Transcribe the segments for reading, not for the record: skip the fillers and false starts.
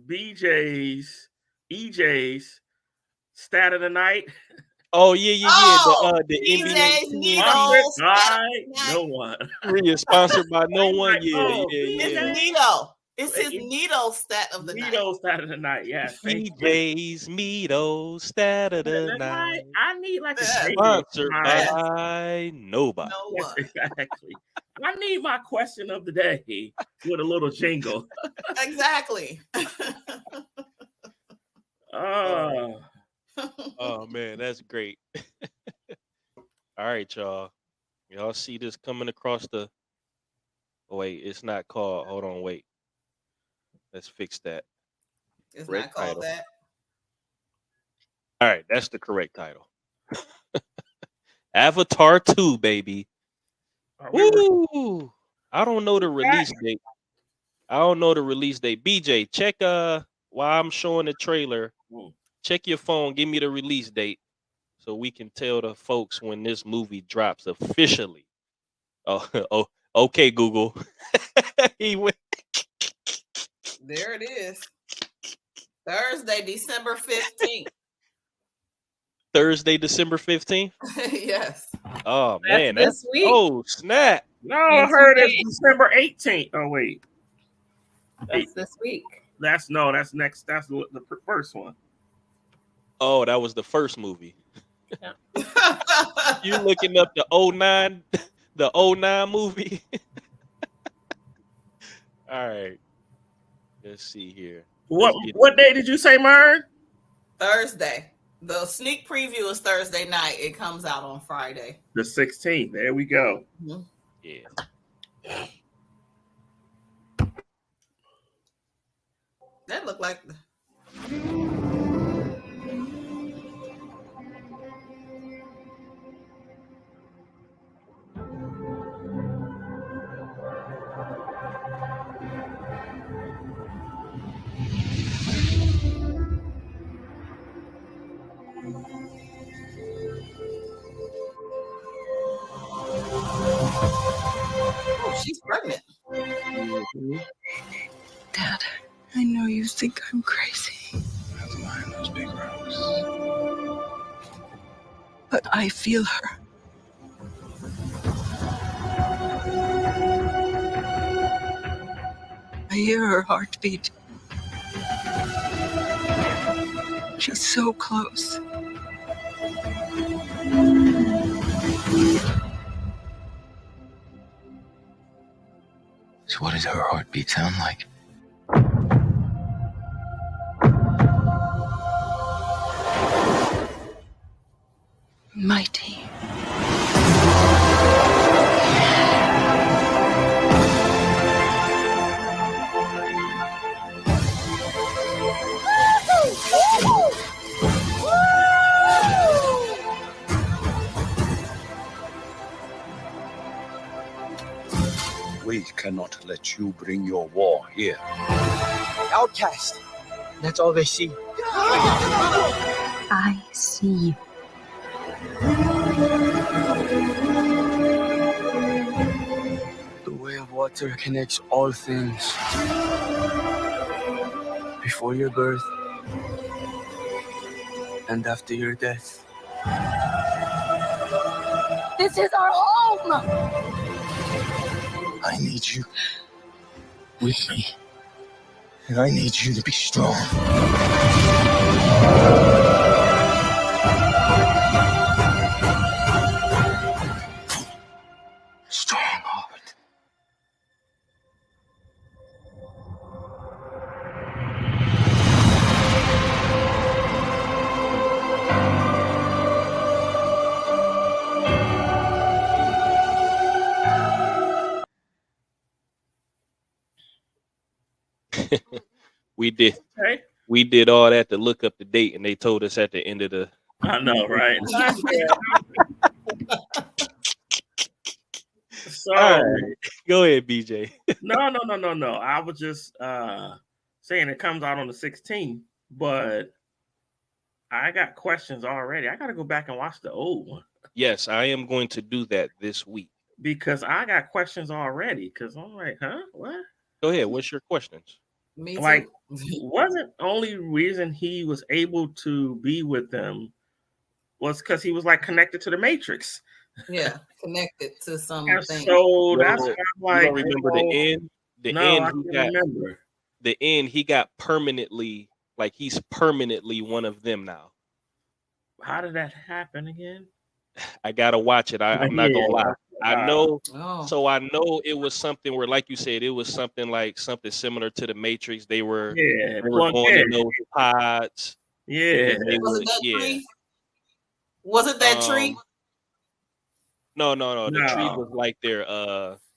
BJ's, EJ's stat of the night. Oh yeah. The DJ's NBA Needle stat by night. no one. Really sponsored by no one. Oh, It's Yeah. Needle. It's his Needle stat of the night. Needle stat of the night. Yes. DJ's Meadow stat of the night. I need like a Sponsored by nobody. No Yes, one. exactly. I need my question of the day with a little jingle. Exactly. Oh man, that's great. All right, y'all. Y'all see this coming across the. Oh, wait, it's not called. Hold on, wait. Let's fix that. It's Correct not called title. that. All right, that's the correct title. Avatar 2, baby. Woo! I don't know the release date. BJ, check while I'm showing the trailer. Check your phone. Give me the release date so we can tell the folks when this movie drops officially. Oh, okay, Google. He went. There it is. Thursday, December 15th. Thursday, December 15th. Yes. Oh man, that's this week. Oh snap! No, I heard it's December 18th. Oh wait, that's this week. That's next. That's the first one. Oh, that was the first movie. Yeah. You looking up the 09, the 09 movie? All right. Let's see here. What day did you say, Mern? Thursday. The sneak preview is Thursday night. It comes out on Friday. The 16th. There we go. Mm-hmm. Yeah. That looked like she's pregnant. Mm-hmm. Dad, I know you think I'm crazy. That's lying, those big rocks. But I feel her. I hear her heartbeat. She's so close. So what does her heartbeat sound like? Mighty. We cannot let you bring your war here. Outcast. That's all they see. I see you. The way of water connects all things. Before your birth and after your death. This is our home! I need you with me. And I need you to be strong. Strongheart. We did all that to look up the date, and they told us at the end of the. I know, right? So all right. Go ahead, BJ. No. I was just saying it comes out on the 16th, but I got questions already. I got to go back and watch the old one. Yes, I am going to do that this week. Because I got questions already. Because I'm like, huh? What? Go ahead. What's your questions? Me like, too. wasn't only reason he was able to be with them was because he was like connected to the Matrix. Yeah, connected to And something. so that's why I'm You like, don't remember the end? No, I can't remember. The end, he got permanently, like he's permanently one of them now. How did that happen again? I gotta watch it. I'm not gonna lie. I know. Oh. So I know it was something where, like you said, it was something like something similar to the Matrix. They were going in those pods. Yeah. Was it that tree? Was it that tree? No. The tree was like their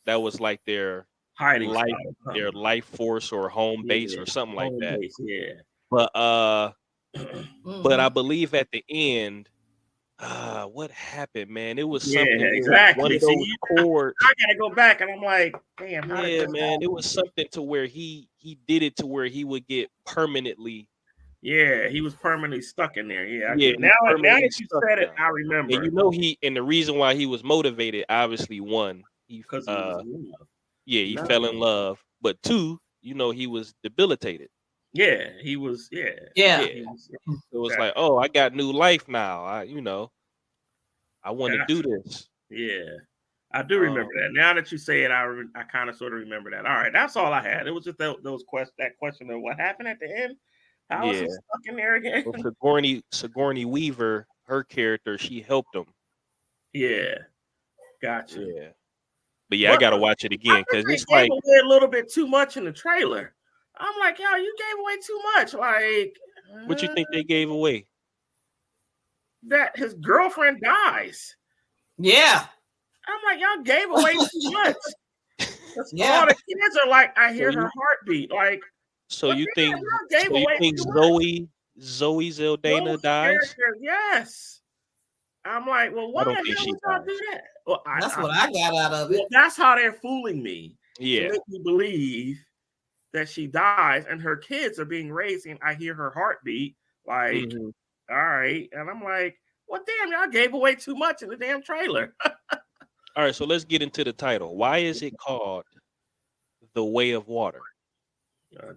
that was like their hiding life, spot. their life force or home base or something like that. Base, yeah. But but I believe at the end, what happened, man? It was something. Exactly. One of those chords. I gotta go back, and I'm like, damn. Yeah, man. It was something to where he did it to where he would get permanently. Yeah, he was permanently stuck in there. Yeah. Now that you said it, I remember. And you know and the reason why he was motivated, obviously, one, he was in love. Yeah, he fell in love. But two, you know, he was debilitated. Yeah, he was. Yeah. It was like, oh, I got new life now. I want to do this. Yeah, I do remember that. Now that you say it, I kind of sort of remember that. All right, that's all I had. It was just that question of what happened at the end. How was he stuck in there again? Well, Sigourney Weaver, her character, she helped him. Yeah, gotcha. Yeah, but I gotta watch it again because it's like a little bit too much in the trailer. I'm like, yo, you gave away too much. Like, what you think they gave away? That his girlfriend dies. Yeah. I'm like, y'all gave away too much. All the kids are like, I hear her heartbeat. Like, so you think Zoe Zeldana dies? Yes. I'm like, well, why the hell would y'all do that? Well, that's what I got out of it. That's how they're fooling me. Yeah. To make me believe that she dies and her kids are being raised and I hear her heartbeat. Like, all right. And I'm like, well, damn, y'all gave away too much in the damn trailer. All right, so let's get into the title. Why is it called The Way of Water?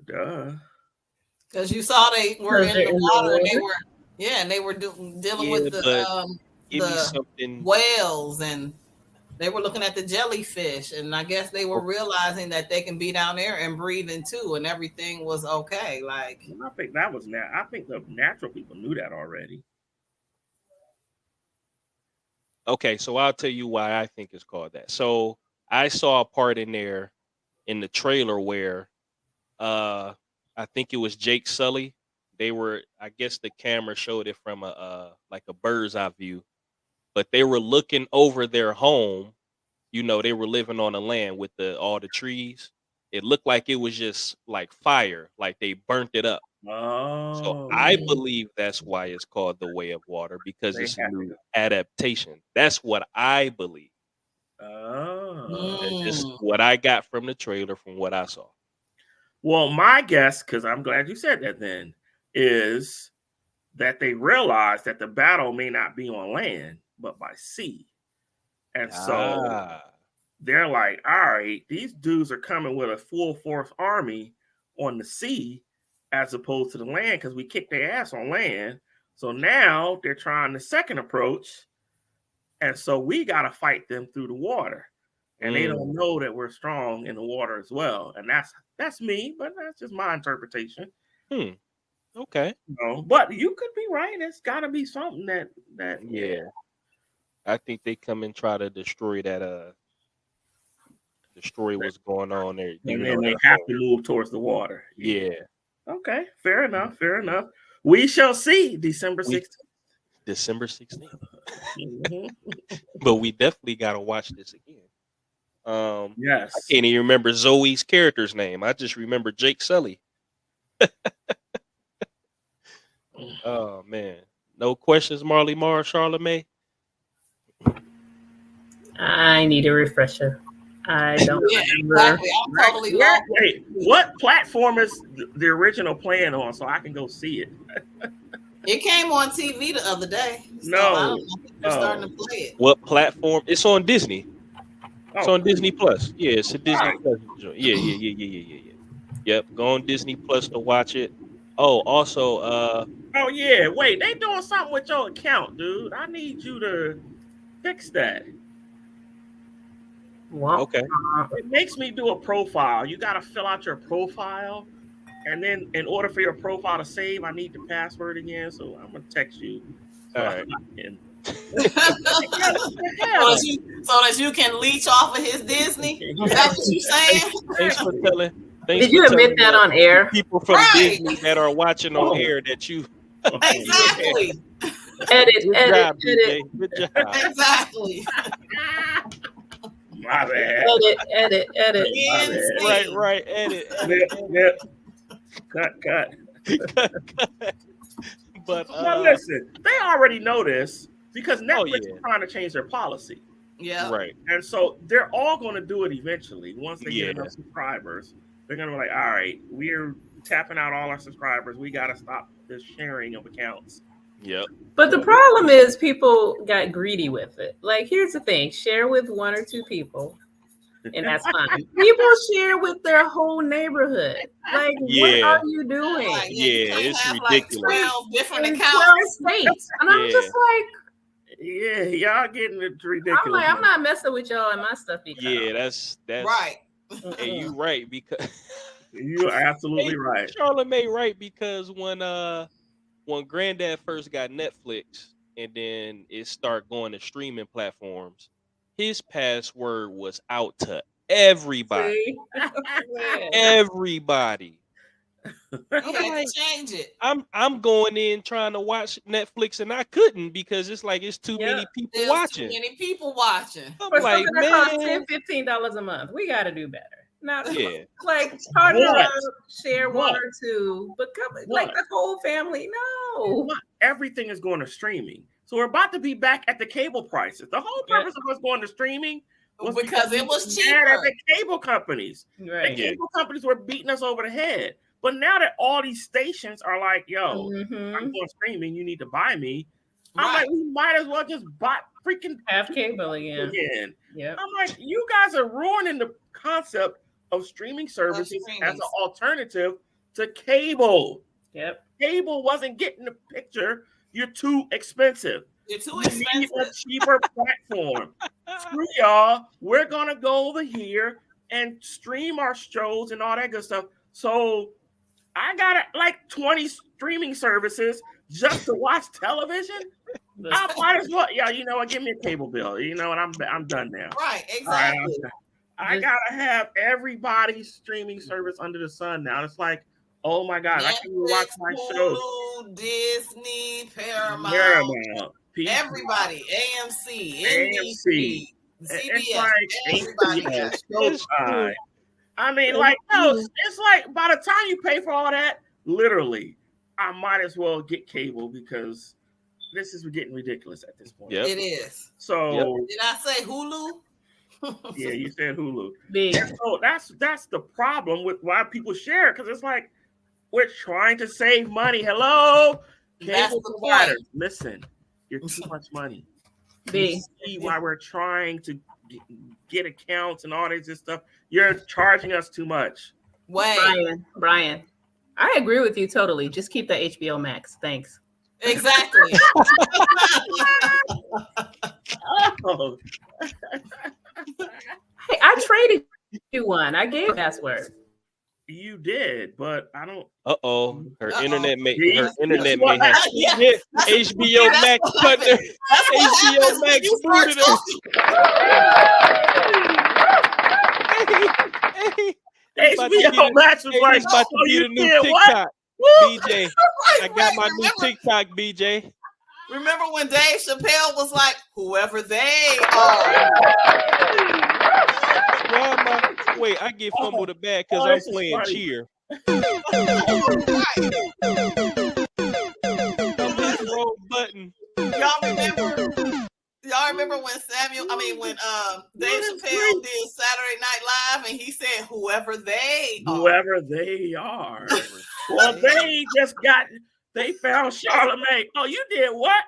Duh. Because you saw they were in the water and they were dealing with the whales and they were looking at the jellyfish and I guess they were realizing that they can be down there and breathing too and everything was okay. Like, I think that was I think the natural people knew that already. Okay, so I'll tell you why I think it's called that. So I saw a part in there in the trailer where I think it was Jake Sully. They were, I guess the camera showed it from a bird's eye view, but they were looking over their home. You know, they were living on the land with all the trees. It looked like it was just like fire, like they burnt it up. Oh, so I believe that's why it's called The Way of Water because it's a new adaptation. That's what I believe. Oh, it's what I got from the trailer, from what I saw. Well, my guess, because I'm glad you said that then, is that they realized that the battle may not be on land, but by sea. And so they're like, all right, these dudes are coming with a full force army on the sea as opposed to the land because we kicked their ass on land. So now they're trying the second approach. And so we got to fight them through the water. And they don't know that we're strong in the water as well. And that's me, but that's just my interpretation. Okay. But you could be right. It's got to be something that yeah. I think they come and try to destroy that destroy what's going on there. And then they have to move towards the water. Yeah. Okay, fair enough. We shall see December 16th. December 16th. But we definitely got to watch this again. Yes. I can't even remember Zoe's character's name. I just remember Jake Sully. Oh man. No questions, Marley Marl, Charla Mae? I need a refresher. I don't remember. Exactly. I'm totally lost. Wait, what platform is the original playing on so I can go see it? It came on TV the other day. So I don't think they're starting to play it. What platform? It's on Disney. It's on Disney Plus. Yeah, it's a Disney Plus. Yeah. Yep, go on Disney Plus to watch it. Oh, also, oh yeah, wait, they doing something with your account, dude. I need you to fix that. Okay. It makes me do a profile. You got to fill out your profile, and then in order for your profile to save, I need the password again. So I'm gonna text you. So All right. So that you can leech off of his Disney. Is that what you're saying? Thanks for telling. Did you admit that on air? People from Disney that are watching on air that you exactly. Edit. Good job. Exactly. My bad. Edit. Right. Edit. Cut. But now listen, they already know this because Netflix is trying to change their policy. Yeah. Right. And so they're all going to do it eventually. Once they get enough subscribers, they're going to be like, all right, we're tapping out all our subscribers. We got to stop this sharing of accounts. Yep. But the problem is people got greedy with it. Like, here's the thing. Share with one or two people. And that's fine. People share with their whole neighborhood. Like, what are you doing? Like, it's ridiculous. Like 12 different accounts. 12 states. And I'm just like, yeah, y'all getting it ridiculous. I'm like, I'm not messing with y'all and my stuff. That's right. And you right because you're absolutely right. Charla Mae right because when Granddad first got Netflix and then it started going to streaming platforms, his password was out to everybody. Everybody. Like, change it. I'm going in trying to watch Netflix and I couldn't because it's like it's too many people watching. Too many people watching. I'm like, man, costs $10-15 a month. We got to do better. Not like partner up, share one or two, but like the whole family. No, everything is going to streaming. So we're about to be back at the cable prices. The whole purpose of us going to streaming was because it was cheaper at the cable companies. Right. The cable companies were beating us over the head. But now that all these stations are like, yo, I'm going streaming, you need to buy me. I'm like, we might as well just buy freaking have cable again. Yep. I'm like, you guys are ruining the concept of streaming services as an alternative to cable. Yep. Cable wasn't getting the picture. You're too expensive. You're too expensive. Need a cheaper platform. Screw y'all. We're gonna go over here and stream our shows and all that good stuff. So I got like 20 streaming services just to watch television. I might as well. Yeah, you know what? Give me a cable bill. You know what? I'm done now. Right. Exactly. I gotta have everybody's streaming service under the sun now. It's like, oh my god, Netflix, I can't watch my shows. Disney, Paramount, everybody, AMC, NBC, CBS, everybody. I mean, like, no, it's like by the time you pay for all that, literally, I might as well get cable because this is getting ridiculous at this point. Yep. It is. So did I say Hulu? Yeah, you said Hulu. So that's the problem with why people share, because it's like we're trying to save money. Hello, cable providers. Listen, you're too much money. You see why we're trying to get accounts and all this stuff. You're charging us too much. Brian, I agree with you totally. Just keep the HBO Max. Thanks. Exactly. Oh. Hey, I traded you one. I gave a password. You did, but I don't. Her internet may have HBO Max button. HBO Max booted her. HBO Max was like, about to be the new TikTok. BJ, I got my new TikTok, BJ. Remember when Dave Chappelle was like, whoever they are. Wait, I get Fumbled the Bag because I'm playing cheer. Wrong button. Y'all remember when Dave Chappelle did Saturday Night Live and he said, whoever they are. Well, they found Charla Mae. Oh, you did what?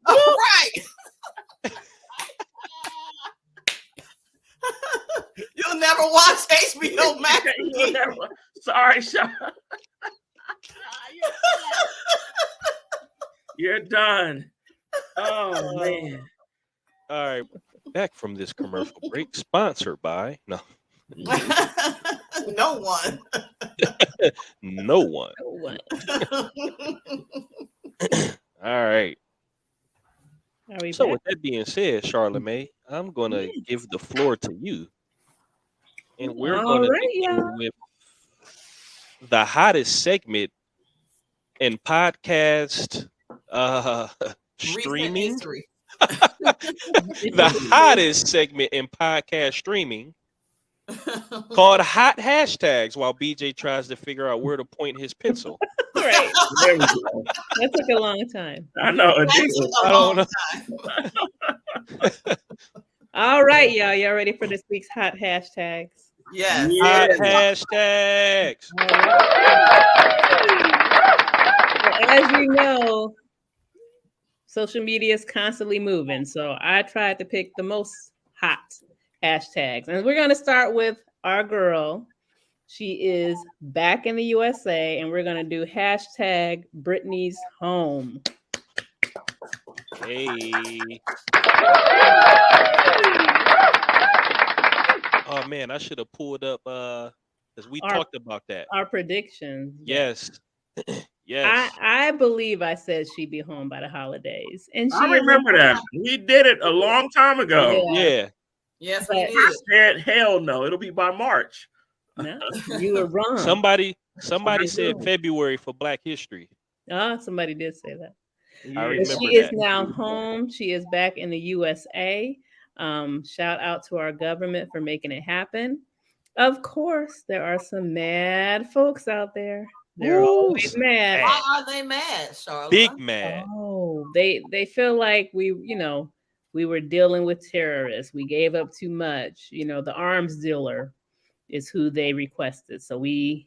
Oh, right. You'll never watch HBO Max. Sorry, Sean. You're done. Oh man. All right. Back from this commercial break, sponsored by no one. No one. All right. So with that being said, Charla Mae, I'm gonna give the floor to you, and we're gonna begin with the hottest segment in podcast streaming. The hottest segment in podcast streaming called Hot Hashtags while BJ tries to figure out where to point his pencil. Right. There we go. That took a long time. I know. I don't know. All right, y'all. Y'all ready for this week's hot hashtags? Yes. Hot hashtags. Well, as you know, social media is constantly moving. So I tried to pick the most hot hashtags. And we're going to start with our girl. She is back in the USA, and we're going to do hashtag Britney's home. Hey. Oh, man, I should have pulled up because we talked about that. Our predictions. Yes. Yes. I believe I said she'd be home by the holidays. And I remember that. We did it a long time ago. Yeah. Yes, we did. I said, hell no, it'll be by March. No, you were wrong. Somebody said February for Black History. Somebody did say that. I remember she is now home. She is back in the USA. Shout out to our government for making it happen. Of course, there are some mad folks out there. They're always mad. Why are they mad, Charla? Big mad. Oh, they feel like we were dealing with terrorists. We gave up too much. The arms dealer is who they requested. So we,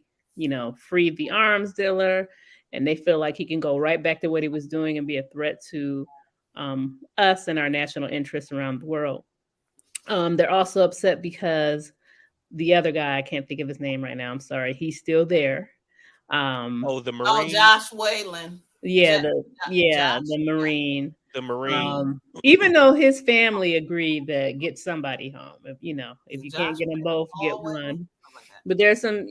freed the arms dealer, and they feel like he can go right back to what he was doing and be a threat to us and our national interests around the world. They're also upset because the other guy, I can't think of his name right now. I'm sorry. He's still there. The Marine. Oh, Josh Whalen. Yeah, the Marine. The Marine. Even though his family agreed to get somebody home, if you can't get them both, get one. But there's some,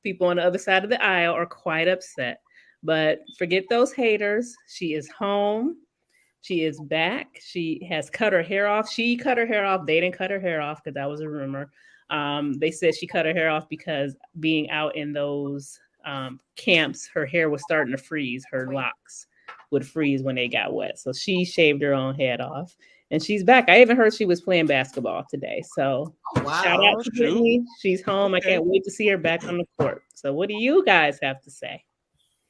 people on the other side of the aisle are quite upset. But forget those haters. She is home. She is back. She has cut her hair off. She cut her hair off. They didn't cut her hair off because that was a rumor. They said she cut her hair off because being out in those camps, her hair was starting to freeze. Her locks would freeze when they got wet. So she shaved her own head off, and she's back. I even heard she was playing basketball today. So shout out to Britney. She's home. I can't wait to see her back on the court. So what do you guys have to say?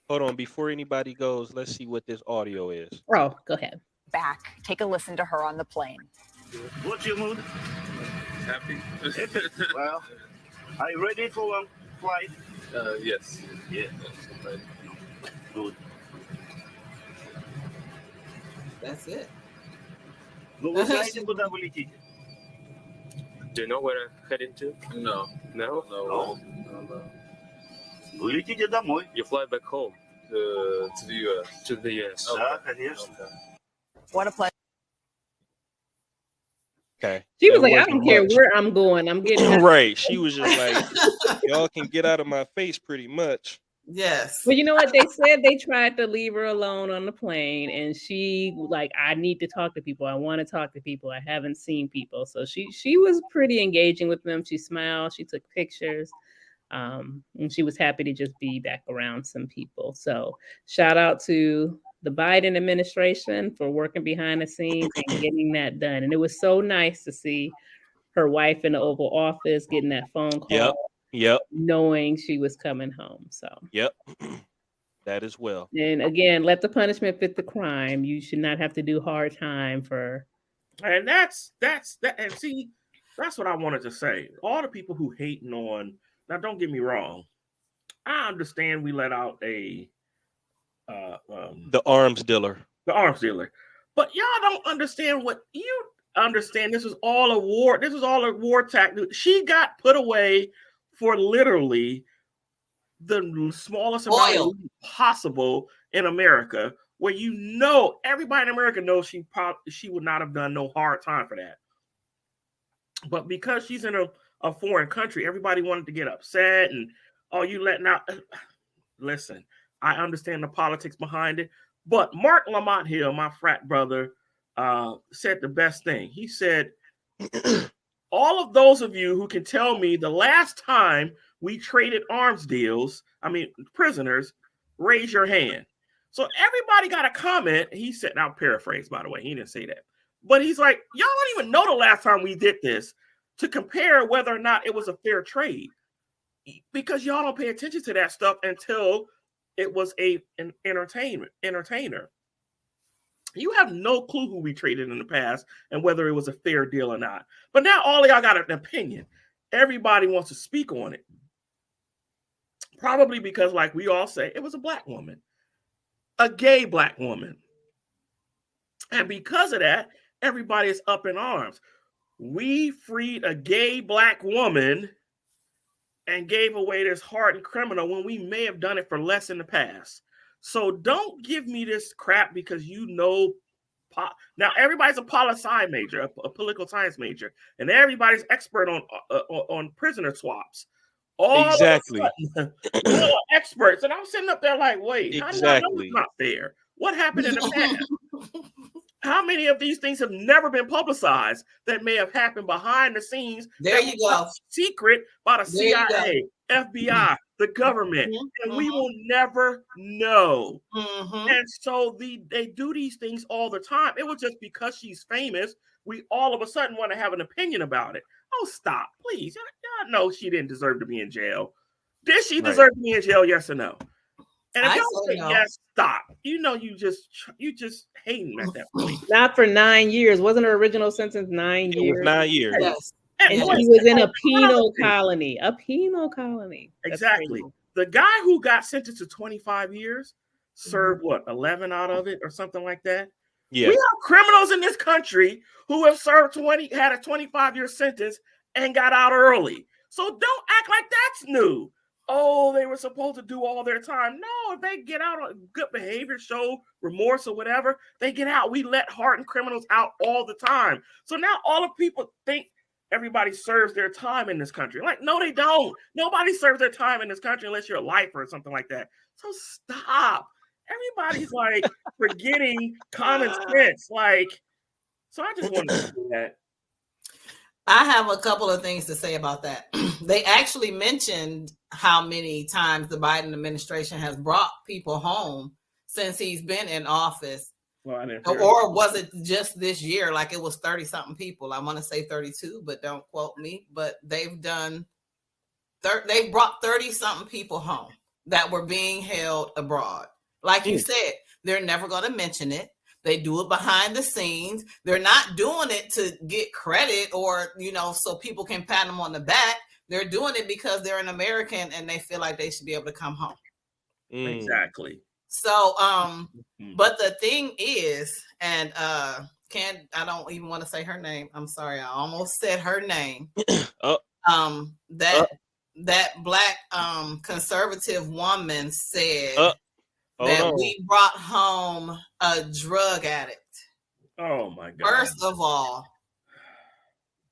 Hold on, before anybody goes, let's see what this audio is. Oh, go ahead. Back. Take a listen to her on the plane. What's your mood? Happy. Well, are you ready for a flight? Yes. Yeah. Good. That's it. Do you know where I'm heading to? No. No? No. Улетите домой. You fly back home. To the U.S. To the U.S. Да, конечно. What a pleasure. Okay. She was like, I don't care where I'm going. I'm getting right. She was just like, y'all can get out of my face pretty much. Yes. Well, you know what they said? They tried to leave her alone on the plane, and she I need to talk to people. I want to talk to people. I haven't seen people. So she was pretty engaging with them. She smiled. She took pictures. And she was happy to just be back around some people. So shout out to the Biden administration for working behind the scenes and getting that done. And it was so nice to see her wife in the Oval Office getting that phone call. Yep. Knowing she was coming home. So yep. That as well. And again, let the punishment fit the crime. You should not have to do hard time for. And that's that. And see, that's what I wanted to say. All the people who hating on. Now, don't get me wrong. I understand we let out the arms dealer. The arms dealer. But y'all don't understand what you understand. This is all a war. This is all a war tactic. She got put away for literally the smallest amount of weed possible in America, where everybody in America knows she would not have done no hard time for that. But because she's in a foreign country, everybody wanted to get upset and, oh, you letting out. Listen, I understand the politics behind it, but Mark Lamont Hill, my frat brother, said the best thing. He said, all of those of you who can tell me the last time we traded prisoners, raise your hand. So everybody got a comment. He said, now paraphrase, by the way, he didn't say that. But he's like, y'all don't even know the last time we did this to compare whether or not it was a fair trade. Because y'all don't pay attention to that stuff until it was an entertainer. You have no clue who we traded in the past and whether it was a fair deal or not. But now all of y'all got an opinion. Everybody wants to speak on it. Probably because, like we all say, it was a black woman. A gay black woman. And because of that, everybody is up in arms. We freed a gay black woman and gave away this hardened criminal when we may have done it for less in the past. So don't give me this crap because now everybody's a poli-sci major, a political science major, and everybody's expert on prisoner swaps. Exactly. Experts, and I'm sitting up there like, wait, how do I know it's not fair? What happened in the past? How many of these things have never been publicized that may have happened behind the scenes? There you go. Secret by the CIA, FBI, the government, and we will never know. And so they do these things all the time. It was just because she's famous, we all of a sudden want to have an opinion about it. Oh, stop, please. Y'all know she didn't deserve to be in jail. Did she deserve to be in jail? Yes or no? And if y'all say yes, stop. You just hating at that point. Not for 9 years. Wasn't her original sentence 9 years? It was 9 years. Yes. And she was in a penal colony. A penal colony. Exactly. The guy who got sentenced to 25 years served 11 out of it or something like that. Yeah. We have criminals in this country who have served had a 25-year sentence and got out early. So don't act like that's new. Oh, they were supposed to do all their time. No, if they get out on good behavior, show remorse or whatever, they get out. We let hardened criminals out all the time. So now all of people think everybody serves their time in this country. Like, no, they don't. Nobody serves their time in this country unless you're a lifer or something like that. So stop. Everybody's like forgetting common sense. So I just wanted to do that. I have a couple of things to say about that. They actually mentioned how many times the Biden administration has brought people home since he's been in office. Well, I didn't or was it just this year? Like it was 30-something people. I want to say 32, but don't quote me. But they've brought 30-something people home that were being held abroad. Like you said, they're never going to mention it. They do it behind the scenes. They're not doing it to get credit or, so people can pat them on the back. They're doing it because they're an American and they feel like they should be able to come home. Exactly. So, but the thing is, and I don't even want to say her name. I'm sorry. I almost said her name. That black conservative woman said that we brought home a drug addict. Oh my God. First of all,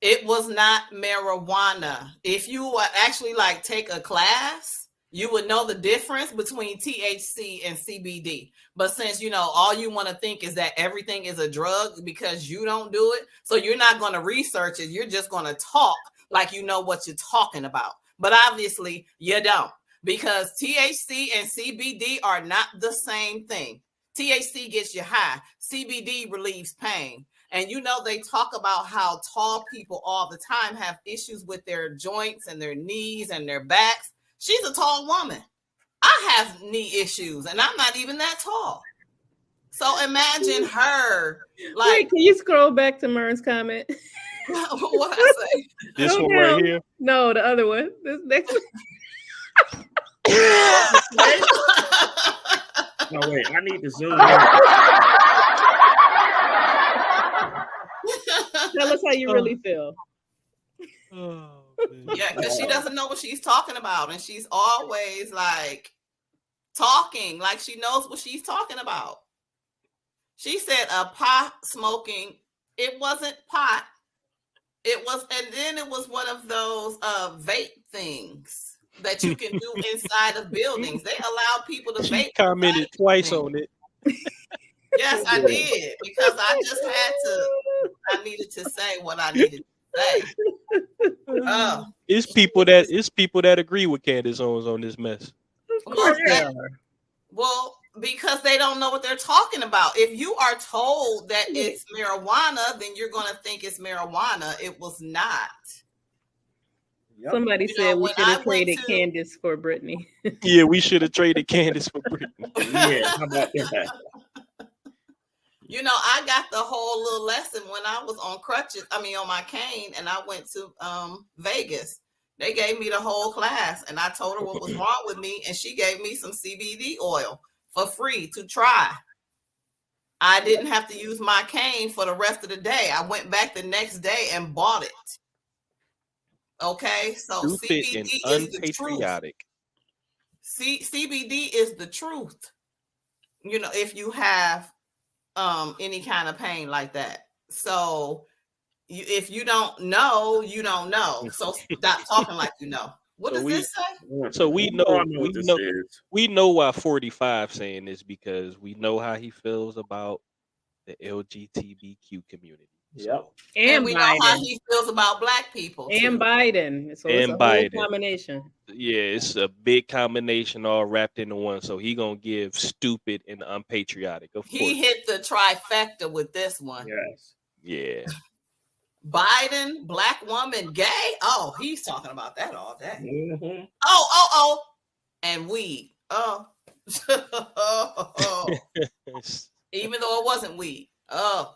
it was not marijuana. If you would actually take a class, you would know the difference between THC and CBD. But since, all you want to think is that everything is a drug because you don't do it. So you're not going to research it. You're just going to talk like you know what you're talking about. But obviously you don't. Because THC and CBD are not the same thing. THC gets you high. CBD relieves pain. And they talk about how tall people all the time have issues with their joints and their knees and their backs. She's a tall woman. I have knee issues and I'm not even that tall. So imagine her. Wait, can you scroll back to Mern's comment? What I say? This one right here? No, the other one. This next one. No, wait, I need to zoom in. Tell us how you really feel. Yeah, because she doesn't know what she's talking about, and she's always like talking like she knows what she's talking about. She said a pot smoking. It wasn't pot. It was, and then it was one of those vape things that you can do inside of buildings. They allow people to vape. She commented twice on it. Yes, I did, because I needed to say what I needed to say. It's people that agree with Candace Owens on this mess. Of course they are. Well, because they don't know what they're talking about. If you are told that it's marijuana, then you're going to think it's marijuana. It was not. Yep. Somebody said we should have traded Candace for Britney. Yeah, we should have traded Candace for Britney. Yeah, how about that? You know, I got the whole little lesson when I was on crutches. I mean, on my cane, and I went to Vegas. They gave me the whole class, and I told her what was wrong with me, and she gave me some CBD oil for free to try. I didn't have to use my cane for the rest of the day. I went back the next day and bought it. Okay, so Stupid CBD and is the truth. CBD is the truth. You know, if you have any kind of pain like that. So if you don't know, you don't know. So stop talking like you know. What does this say? So we know why 45 saying this, because we know how he feels about the LGBTQ community. Yep. And we know how he feels about black people. And Biden. So it's a whole combination. Yeah, it's a big combination all wrapped into one. So he gonna give stupid and unpatriotic. Of course. He hit the trifecta with this one. Yes. Yeah. Biden, black woman, gay. Oh, he's talking about that all day. Mm-hmm. Oh. And weed. Oh. Even though it wasn't weed. Oh.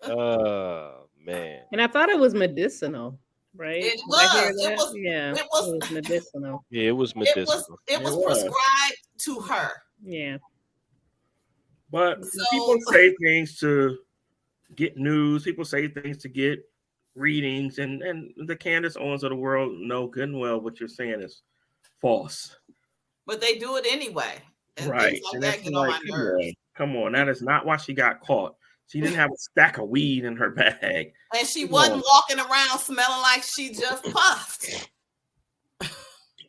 Oh man. And I thought it was medicinal, right? It was. Yeah. It was medicinal. Yeah, it was medicinal. It was prescribed to her. Yeah. But people say things to get news. People say things to get readings, and the Candace Owens of the world know good and well what you're saying is false. But they do it anyway. Right. Like that get on my nerves. Come on. That is not why she got caught. She didn't have a stack of weed in her bag. And she wasn't walking around smelling like she just puffed.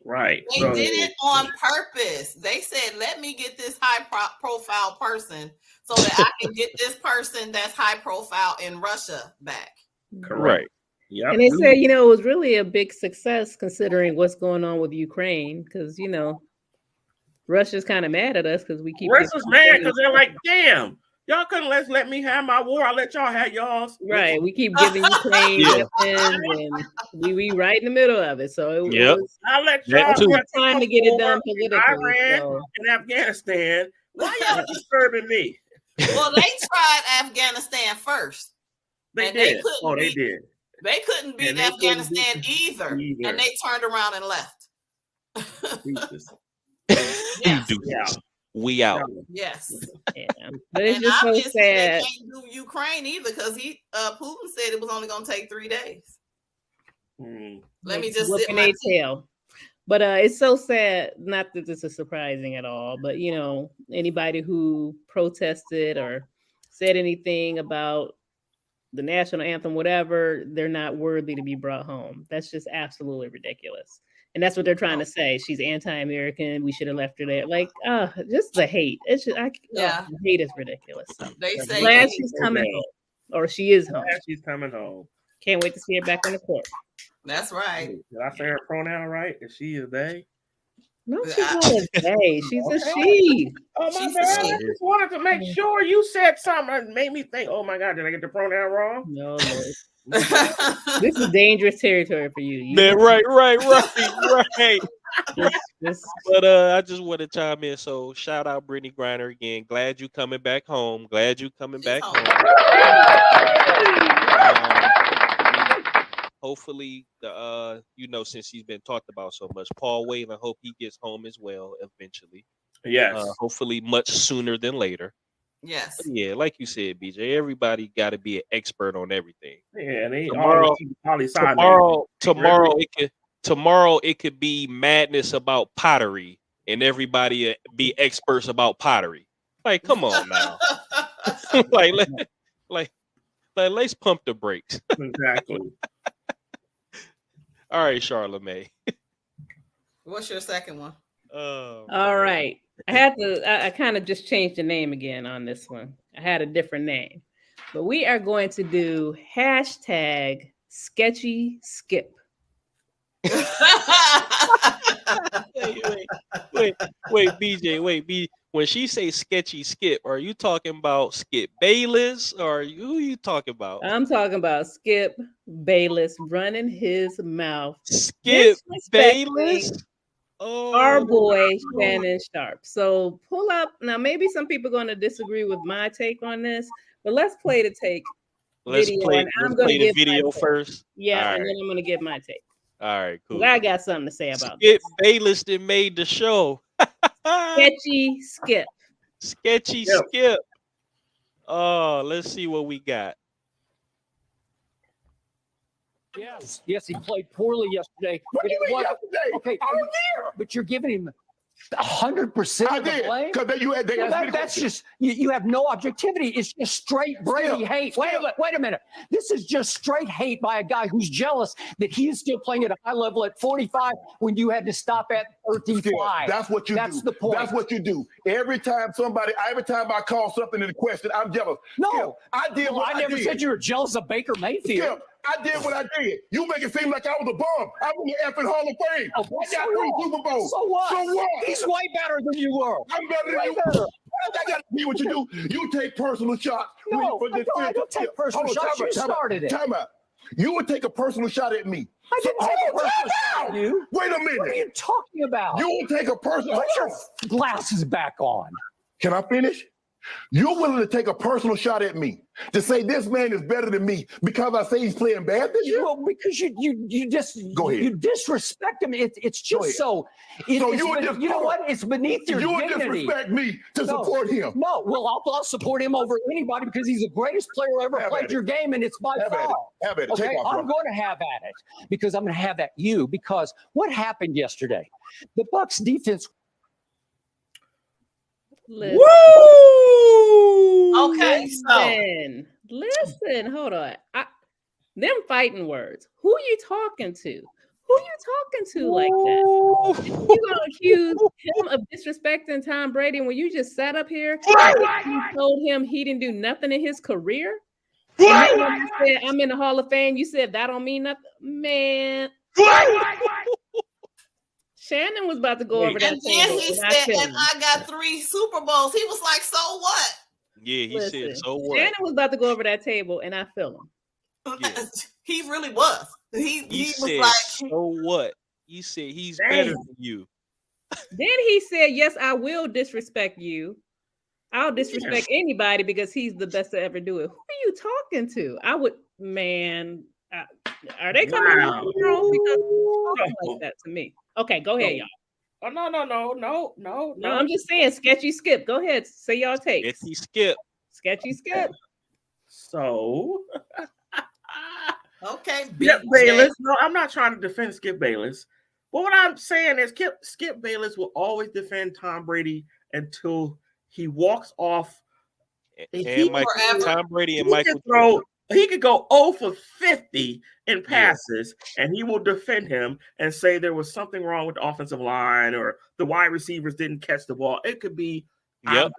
Right. They did it on purpose. They said, let me get this high profile person so that I can get this person that's high profile in Russia back. Correct. Yeah. And they said, it was really a big success considering what's going on with Ukraine, because, Russia's kind of mad at us because we keep. Russia's mad because they're like, damn. Y'all couldn't let me have my war. I'll let y'all have y'all's. Right. We keep giving Ukraine weapons, and we right in the middle of it. So I'll let y'all time to get it done politically. Iran and Afghanistan. Why y'all disturbing me? Well, they tried Afghanistan first. They did. They couldn't beat Afghanistan either. And they turned around and left. Yes. We out. Yes. Yeah. But it's just so sad. They can't do Ukraine either because Putin said it was only going to take 3 days. Let me just sit my tail. But it's so sad. Not that this is surprising at all, but anybody who protested or said anything about the national anthem, whatever, they're not worthy to be brought home. That's just absolutely ridiculous. And that's what they're trying to say. She's anti-American. We should have left her there. Like, just the hate. It's just, the hate is ridiculous. They say glad she's coming home, or she is home. Glad she's coming home. Can't wait to see her back on the court. That's right. Did I say her pronoun right? Is she a they? No, she's not a they. She's a she. Oh my God! I just wanted to make sure you said something that made me think. Oh my God! Did I get the pronoun wrong? No. This is dangerous territory for you. Man, right. But I just want to chime in. So shout out Britney Griner again. Glad you coming back home. Hopefully, since he's been talked about so much, Paul Whelan, hope he gets home as well eventually. Yes. Hopefully, much sooner than later. Yes. Yeah, like you said, BJ, everybody got to be an expert on everything. Yeah, they tomorrow it could be madness about pottery, and everybody be experts about pottery. Like, come on now. Let's pump the brakes. Exactly. All right, Charla Mae. What's your second one? All right. I kind of just changed the name again on this one. I had a different name. But we are going to do hashtag sketchy skip. Wait, BJ, when she say sketchy skip, are you talking about Skip Bayless, or who are you talking about? I'm talking about Skip Bayless running his mouth. Skip Bayless? Our boy Shannon Sharp. So pull up now. Maybe some people are going to disagree with my take on this, but let's play the take. Let's play the video first. Yeah, and then I'm going to give my take. All right, cool. I got something to say about Skip Bayless that made the show. Sketchy Skip. Sketchy Skip. Oh, let's see what we got. Yes, he played poorly yesterday. What do you mean yesterday? Okay, I was there. But you're giving him 100% of the blame. Because That's just you have no objectivity. It's just straight Brady hate. Wait a minute. This is just straight hate by a guy who's jealous that he is still playing at a high level at 45 when you had to stop at 35. That's what you do. That's the point. That's what you do. Every time I call something into question, I'm jealous. No, I did what I never did. said you were jealous of Baker Mayfield. I did what I did. You make it seem like I was a bum. I'm in the effing Hall of Fame. I got 3 Super Bowls. So what? So what? He's way better than you were. I'm better than you. I got to be what you do. You take personal shots. No, I don't take personal shots. You started it. Time out. You would take a personal shot at me. I didn't take a personal shot at you. Wait a minute. What are you talking about? You will take a personal. Put your glasses back on. Can I finish? You're willing to take a personal shot at me to say this man is better than me because I say he's playing bad this year? Well, because you just go ahead. You disrespect him. It's just so. You know what? It's beneath your dignity. You would disrespect me to support him. No, well, I'll support him over anybody because he's the greatest player who ever played your game, and it's by far. Have at it. Okay, I'm going to have at it because I'm going to have at you because what happened yesterday? The Bucs defense. Listen. Woo! Okay, listen, hold on. Them fighting words. Who you talking to? Who you talking to like that? You gonna accuse him of disrespecting Tom Brady when you just sat up here and told him he didn't do nothing in his career? You said, I'm in the Hall of Fame. You said that don't mean nothing, man. Shannon was about to go over that table. And then he said, and I got 3 Super Bowls. He was like, so what? Yeah, he said, so what? Shannon was about to go over that table, and I feel him. Yeah. He really was. He was said, like, so what? He said he's better than you. Then he said, yes, I will disrespect you. I'll disrespect anybody because he's the best to ever do it. Who are you talking to? I would, man. Are they coming out because like that to me? Okay, go ahead, y'all. Oh no. I'm just saying, sketchy skip. Go ahead, say y'all take. Sketchy skip. So, okay, Skip Bayless. No, I'm not trying to defend Skip Bayless. But what I'm saying is, Skip Bayless will always defend Tom Brady until he walks off. Tom Brady and Michael. He could go 0 for 50 in passes, and he will defend him and say there was something wrong with the offensive line or the wide receivers didn't catch the ball. It could be they're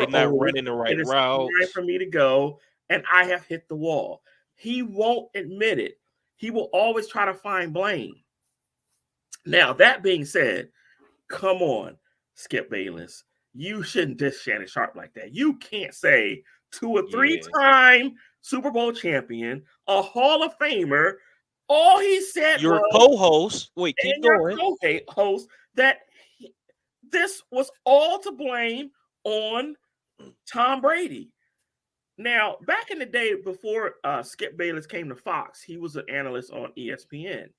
not running the right route. Time for me to go, and I have hit the wall. He won't admit it. He will always try to find blame. Now, that being said, come on, Skip Bayless. You shouldn't diss Shannon Sharp like that. You can't say to a 3-time Super Bowl champion, a Hall of Famer, all he said your co-host, wait, keep going. Co-host that this was all to blame on Tom Brady. Now, back in the day before Skip Bayless came to Fox, he was an analyst on ESPN.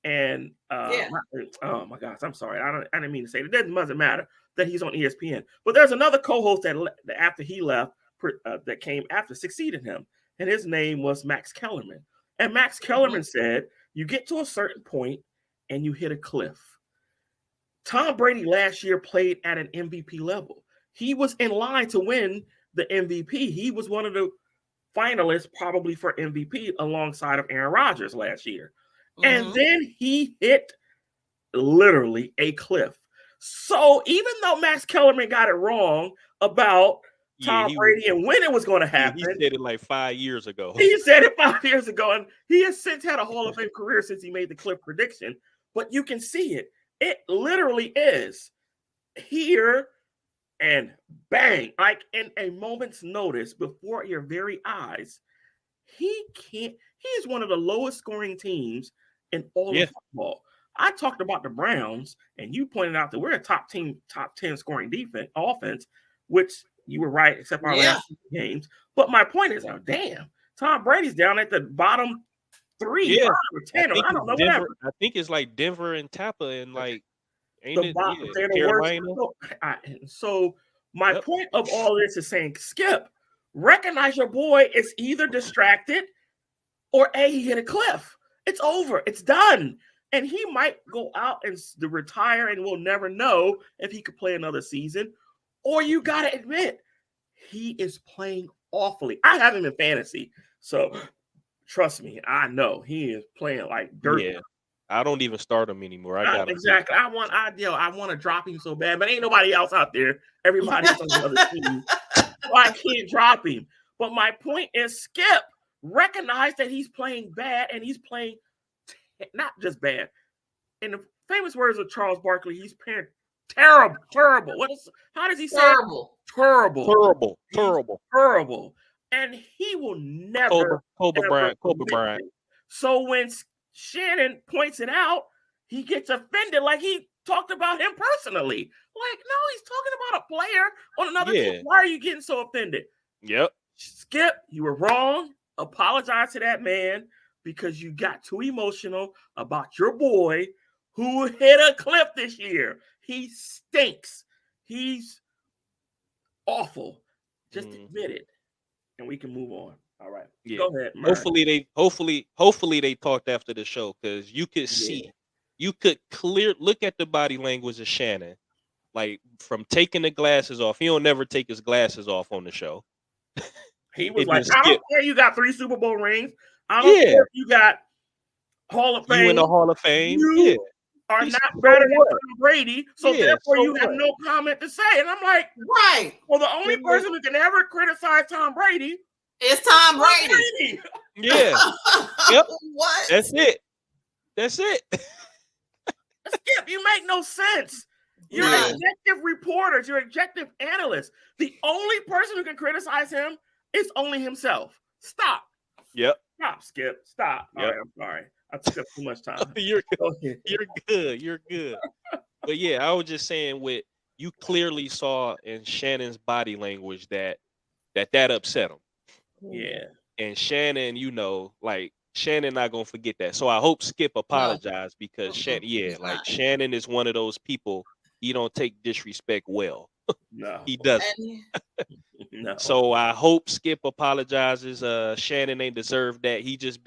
And oh my gosh, I'm sorry. I didn't mean to say it. It doesn't matter. that he's on ESPN. But there's another co-host that after he left, that came after, succeeded him. And his name was Max Kellerman. And Max Kellerman said, you get to a certain point and you hit a cliff. Tom Brady last year played at an MVP level. He was in line to win the MVP. He was one of the finalists probably for MVP alongside of Aaron Rodgers last year. And then he hit literally a cliff. So even though Max Kellerman got it wrong about Tom Brady and when it was going to happen. He said it like 5 years ago. He said it 5 years ago, and he has since had a Hall of Fame career since he made the cliff prediction. But you can see it. It literally is here and bang, like in a moment's notice before your very eyes. He's one of the lowest scoring teams in all of football. I talked about the Browns, and you pointed out that we're a top 10 scoring offense, which you were right, except our last games. But my point is, Tom Brady's down at the bottom 3, 5, or 10. I don't know, whatever. I think it's like Denver and Tampa, and like Carolina. So my point of all this is saying, Skip, recognize your boy is either distracted or he hit a cliff. It's over. It's done. And he might go out and retire, and we'll never know if he could play another season. Or you got to admit, he is playing awfully. I have him in fantasy, so trust me, I know he is playing like dirt. Yeah, I don't even start him anymore. I want to drop him so bad, but ain't nobody else out there. Everybody's on the other team, so I can't drop him. But my point is, Skip, recognize that he's playing bad, and he's playing not just bad. In the famous words of Charles Barkley, he's playing terrible. How does he say terrible? Terrible. And he will never Kobe Bryant. So when Shannon points it out, he gets offended, like he talked about him personally. Like, no, he's talking about a player on another team. Why are you getting so offended? Yep. Skip, you were wrong. Apologize to that man because you got too emotional about your boy who hit a cliff this year. He stinks. He's awful. Just admit it, and we can move on. All right. Yeah. Go ahead. Murray. Hopefully they talked after the show, because you could see, you could look at the body language of Shannon, like from taking the glasses off. He don't never take his glasses off on the show. He was like, I don't care. You got 3 Super Bowl rings. I don't care if you got Hall of Fame. You in the Hall of Fame. You are not better than Tom Brady, so therefore you have no comment to say. And I'm like, right. Well, the only person who can ever criticize Tom Brady is Tom Brady. Yeah. Yep. What? That's it. Skip, you make no sense. You're objective reporters. You're objective analysts. The only person who can criticize him is only himself. Stop. Yep. Stop, Skip. Stop. Yep. All right, I'm sorry. I took up too much time. You're good. But yeah, I was just saying, you clearly saw in Shannon's body language that upset him. Yeah. And Shannon, Shannon not gonna forget that. So I hope Skip apologized, because Shannon is one of those people, he don't take disrespect well. No. He doesn't. No. So I hope Skip apologizes. Shannon ain't deserve that. He just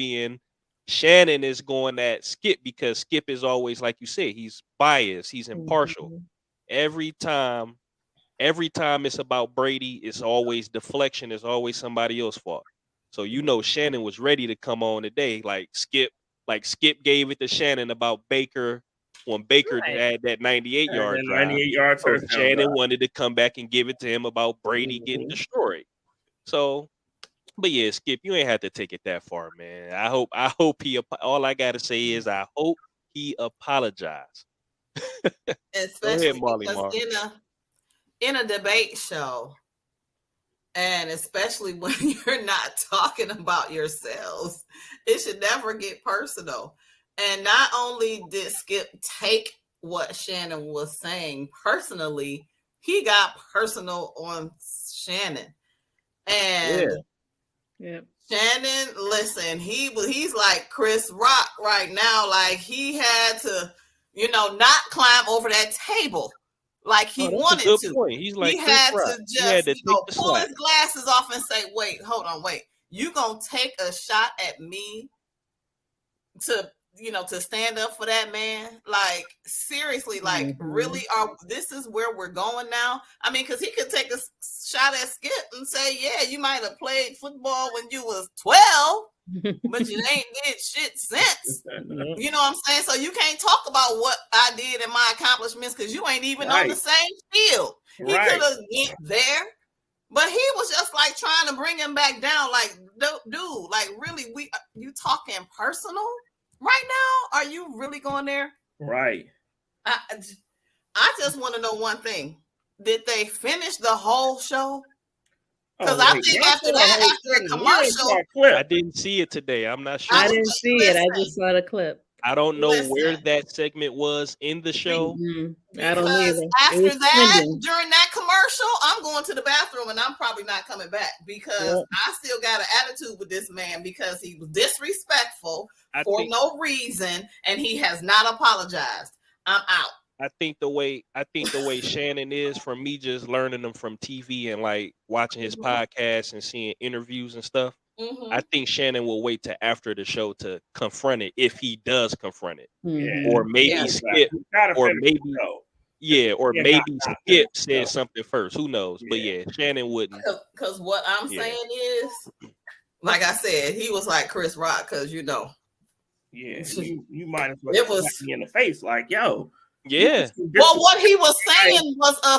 Shannon is going at Skip because Skip is always, like you said, he's biased, he's impartial. Every time it's about Brady, it's always deflection, it's always somebody else's fault. So Shannon was ready to come on today, like Skip gave it to Shannon about Baker when Baker had that 98-yard drive. 98-yard touchdown. Shannon wanted to come back and give it to him about Brady getting destroyed. So, but yeah, Skip, you ain't had to take it that far, man. I hope all I gotta say is I hope he apologized. Especially ahead, Marley Marl. in a debate show, and especially when you're not talking about yourselves, it should never get personal. And not only did Skip take what Shannon was saying personally, he got personal on Shannon. And Shannon, listen, he's like Chris Rock right now. Like, he had to, not climb over that table like he wanted good to. Point. He's like he had to just pull his glasses off and say, "Wait, hold on, wait. You gonna take a shot at me to stand up for that man? Like seriously, like really? This is where we're going now? I mean, because he could take a shot at Skip and say, yeah, you might have played football when you was 12." But you ain't did shit since. You know what I'm saying? So you can't talk about what I did and my accomplishments because you ain't even on the same field. He could have went there, but he was just like trying to bring him back down. Like, dude, like really, you talking personal right now? Are you really going there? Right. I just want to know one thing. Did they finish the whole show? Because I think after the commercial, I didn't see it today. I'm not sure. I didn't see it. I just saw the clip. I don't know where that segment was in the show. I don't either. After that, during that commercial, I'm going to the bathroom and I'm probably not coming back because I still got an attitude with this man because he was disrespectful for no reason and he has not apologized. I'm out. I think the way Shannon is, from me just learning them from TV and like watching his podcasts and seeing interviews and stuff. I think Shannon will wait till after the show to confront it if he does confront it, or maybe Skip, or maybe Skip said something first. Who knows? But Shannon wouldn't. Because what I'm saying is, like I said, he was like Chris Rock because you you might as well slap me in the face, like yo. Yeah. Well, what he was saying was a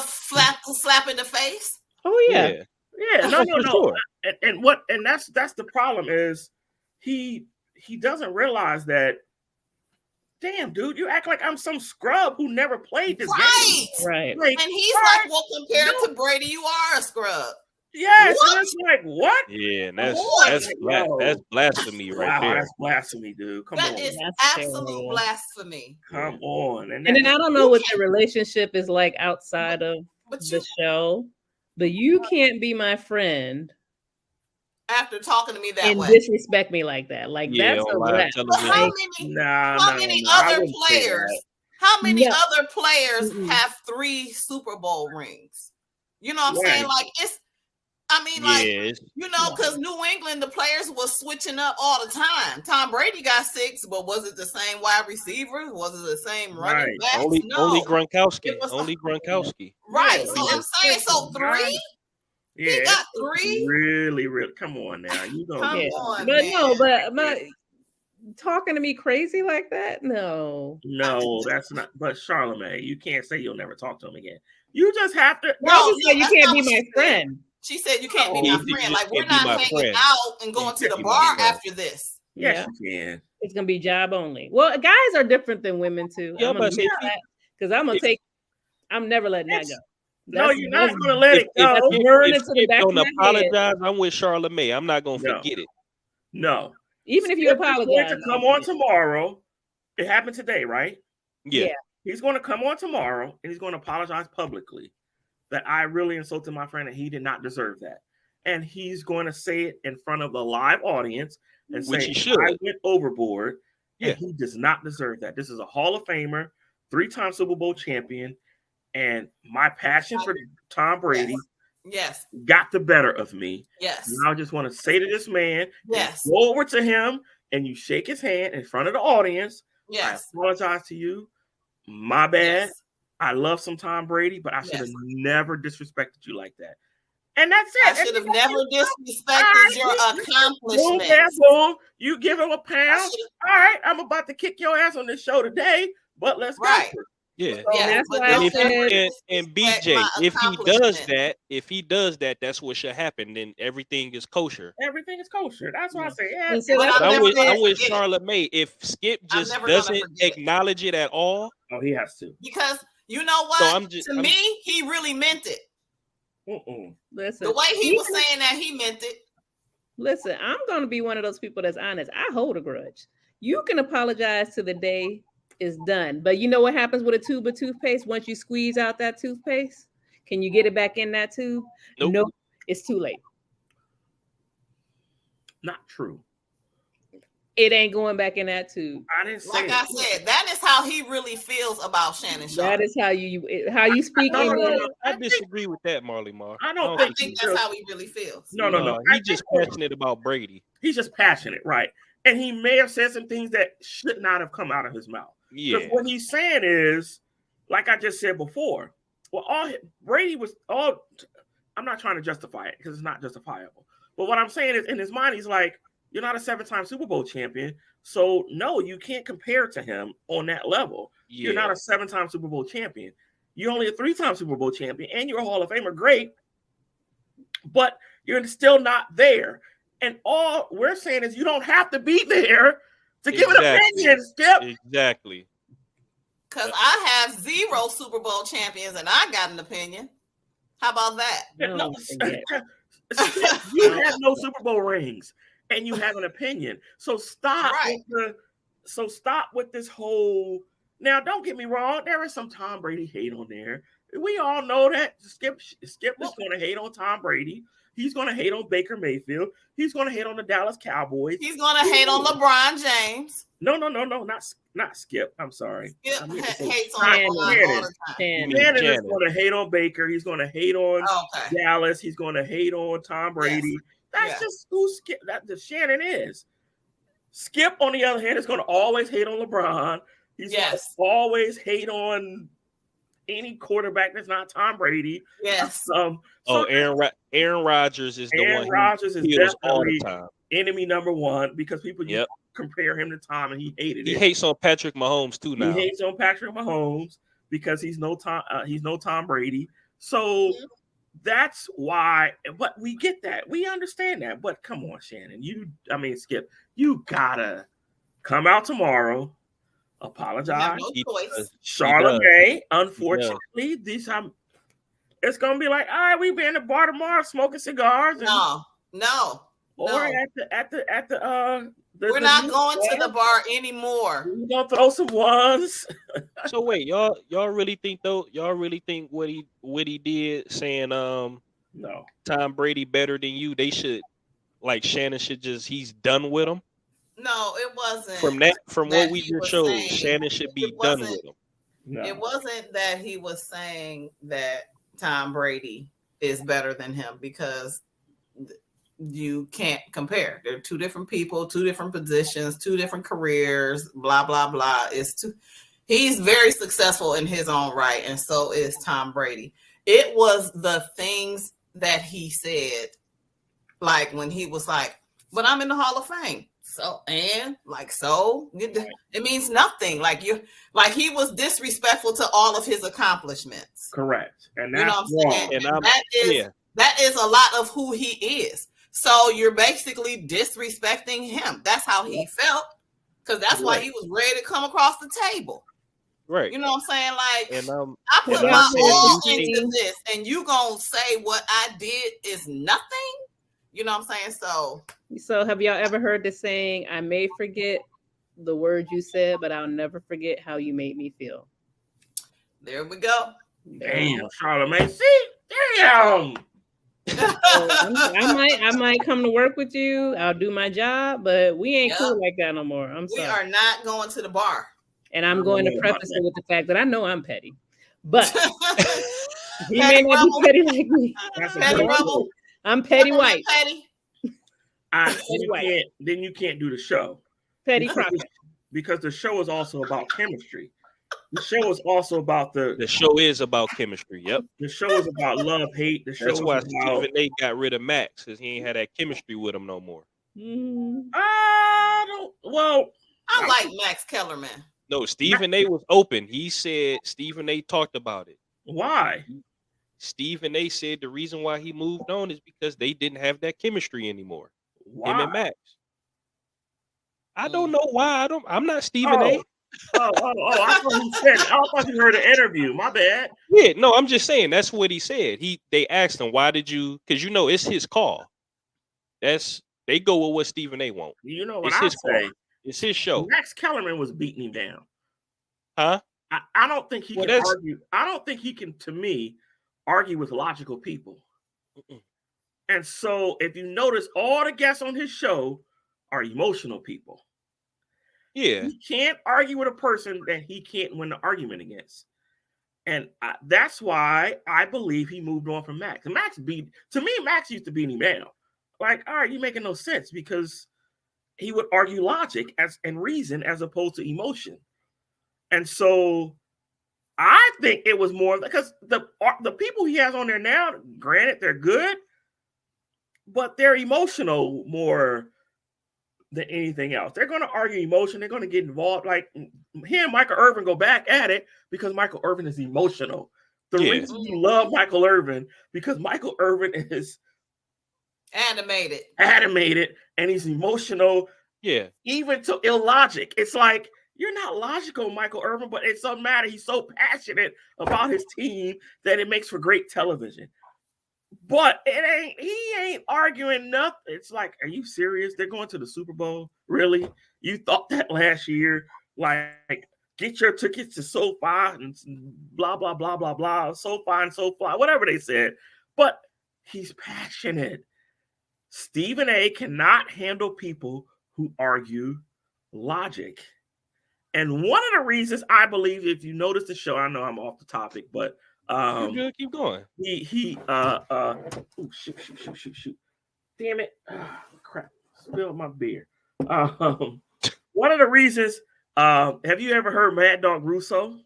slap in the face. Oh yeah. No. Sure. And that's the problem is he doesn't realize that. Damn, dude, you act like I'm some scrub who never played this game. Right. Like, and he's like, well, compared to Brady, you are a scrub. Yes, it's like what? Yeah, and that's blasphemy right there. That's blasphemy, dude. Come on, that is absolute blasphemy. Come on, and then I don't know what the relationship is like outside of the show, but you can't be my friend after talking to me that way and disrespect me like that. Like that's a wrap. How many other players? How many other players have 3 Super Bowl rings? You know what I'm saying? Like it's. I mean, like, because New England, the players was switching up all the time. Tom Brady got 6, but was it the same wide receiver? Was it the same running back? Only Gronkowski. Only Gronkowski. Right. So I'm saying, 3? Yeah, he got 3? Really. Come on now. You don't come on, but man. no, but my talking to me crazy like that? No, that's not. But Charla Mae, you can't say you'll never talk to him again. You just have to. You can't be my friend. She said you can't be my friend. Like we're not hanging out and going to the bar after this. Yes, you can. It's gonna be job only. Well, guys are different than women too. Yeah, because I'm never letting that go. No, you're not gonna let it go. If don't apologize, I'm with Charla Mae. I'm not gonna forget it. No. Even if you apologize, to come on tomorrow. It happened today, right? Yeah. He's going to come on tomorrow and he's going to apologize publicly that I really insulted my friend and he did not deserve that. And he's going to say it in front of a live audience and say, I went overboard. And he does not deserve that. This is a Hall of Famer, 3-time Super Bowl champion. And my passion for Tom Brady got the better of me. Yes. And I just want to say to this man, go over to him and you shake his hand in front of the audience. Yes. I apologize to you. My bad. I love some Tom Brady, but I should have never disrespected you like that. And that's it. I should have never disrespected your accomplishments. Boom. You give him a pound. All right, I'm about to kick your ass on this show today, but let's go. Yeah. That's why I said, and BJ, if he does that, that's what should happen. Then everything is kosher. Everything is kosher. That's why I say, I wish Charla Mae, if Skip just doesn't acknowledge it at all. Oh, he has to. Because you know what? To me, he really meant it. Listen, the way he was saying that, he meant it. Listen, I'm going to be one of those people that's honest. I hold a grudge. You can apologize to the day is done. But you know what happens with a tube of toothpaste? Once you squeeze out that toothpaste, can you get it back in that tube? Nope. It's too late. Not true. it ain't going back in that tube. I didn't say like I said, that is how he really feels about Shannon Sharpe. That is how you speak. No, I disagree with that, Marley Marl. I think that's how he really feels. No. He's just passionate about Brady. He's just passionate, right? And he may have said some things that should not have come out of his mouth. Yeah. Because what he's saying is, like I just said before, Brady was all. I'm not trying to justify it because it's not justifiable. But what I'm saying is, in his mind, he's like, "You're not a 7-time Super Bowl champion, so no, you can't compare to him on that level. Yeah. You're not a 7-time Super Bowl champion. You're only a 3-time Super Bowl champion, and you're a Hall of Famer. Great, but you're still not there. And all we're saying is, you don't have to be there to give an opinion, Skip. Exactly. Because I have 0 Super Bowl champions, and I got an opinion. How about that? No, you have no Super Bowl rings, and you have an opinion. So stop. Right. Stop with this whole. Now, don't get me wrong. There is some Tom Brady hate on there. We all know that. Skip is going to hate on Tom Brady. He's going to hate on Baker Mayfield. He's going to hate on the Dallas Cowboys. He's going to hate on LeBron James. No, not Skip. I'm sorry. Skip hates on LeBron all the time. Shannon is going to hate on Baker. He's going to hate on Dallas. He's going to hate on Tom Brady. Yes. That's just who Skip. That Shannon is. Skip, on the other hand, is going to always hate on LeBron. He's going to always hate on any quarterback that's not Tom Brady. Yes. Aaron Rodgers is the one. Aaron Rodgers is definitely all the time. Enemy number one because people compare him to Tom, and he hated it. He hates on Patrick Mahomes too now. He hates on Patrick Mahomes because he's no Tom Brady. So that's why. But we get that. We understand that. But come on, Shannon. Skip. You gotta come out tomorrow. Apologize. Charla Mae, unfortunately, it's gonna be like, all right, we be in the bar tomorrow smoking cigars. No. Or at the we're not going to the bar anymore. We're gonna throw some ones. So wait, y'all really think what he did saying no Tom Brady better than you, they should, like, Shannon should just, he's done with him? No, it wasn't. From what we just showed, Shannon should be done with him. No. It wasn't that he was saying that Tom Brady is better than him, because you can't compare. They're two different people, two different positions, two different careers, blah, blah, blah. He's very successful in his own right, and so is Tom Brady. It was the things that he said, like when he was like, but I'm in the Hall of Fame. It means nothing. Like he was disrespectful to all of his accomplishments. Correct. And that's wrong. That is a lot of who he is. So you're basically disrespecting him. That's how he felt, because that's why he was ready to come across the table. Right. You know what I'm saying? Like, and, I put my all into this, and you gonna say what I did is nothing? You know what I'm saying? So have y'all ever heard the saying, I may forget the words you said, but I'll never forget how you made me feel? There we go. Damn, Charla Mae. See? Damn. I might come to work with you. I'll do my job, but we ain't cool like that no more. I'm sorry. We are not going to the bar. And I'm going to preface it with the fact that I know I'm petty, but he may not be petty like me. Petty rebel. I'm petty white. Petty. Then you can't do the show. Petty Crockett. Because the show is also about chemistry. The show is also about the show is about chemistry. Yep. The show is about love, hate. The show That's why Stephen A got rid of Max, because he ain't had that chemistry with him no more. I like Max Kellerman. No, Stephen A was open. He said Stephen A talked about it. Why? Stephen A said the reason why he moved on is because they didn't have that chemistry anymore. Why? Him and Max. I don't know why. I'm not Stephen A. I thought he said. I thought you heard the interview. My bad. Yeah, no, I'm just saying that's what he said. They asked him, why did you? Because it's his call. They go with what Stephen A want. You know what it's I his say? Call. It's his show. Max Kellerman was beating him down. Huh? I don't think he can argue. I don't think he can, to me, argue with logical people. And so, if you notice, all the guests on his show are emotional people. Yeah. You can't argue with a person that he can't win the argument against. And that's why I believe he moved on from Max. And Max used to beat him down. Like, all right, you're making no sense because he would argue logic and reason as opposed to emotion. And so I think it was more because the people he has on there now, granted, they're good, but they're emotional more than anything else. They're going to argue emotion. They're going to get involved. Like him, Michael Irvin go back at it because Michael Irvin is emotional. The reason you love Michael Irvin because Michael Irvin is animated, and he's emotional. Yeah, even to illogic. It's like you're not logical, Michael Irvin, but it doesn't matter. He's so passionate about his team that it makes for great television. But he ain't arguing nothing. It's like, are you serious? They're going to the Super Bowl? Really? You thought that last year? Like, get your tickets to SoFi and blah, blah, blah, blah, blah. SoFi and SoFi, whatever they said. But he's passionate. Stephen A. cannot handle people who argue logic. And one of the reasons I believe, if you notice the show, I know I'm off the topic, but you're good. Keep going. Oh, shoot. Damn it. Oh, crap. Spilled my beer. One of the reasons, have you ever heard Mad Dog Russo?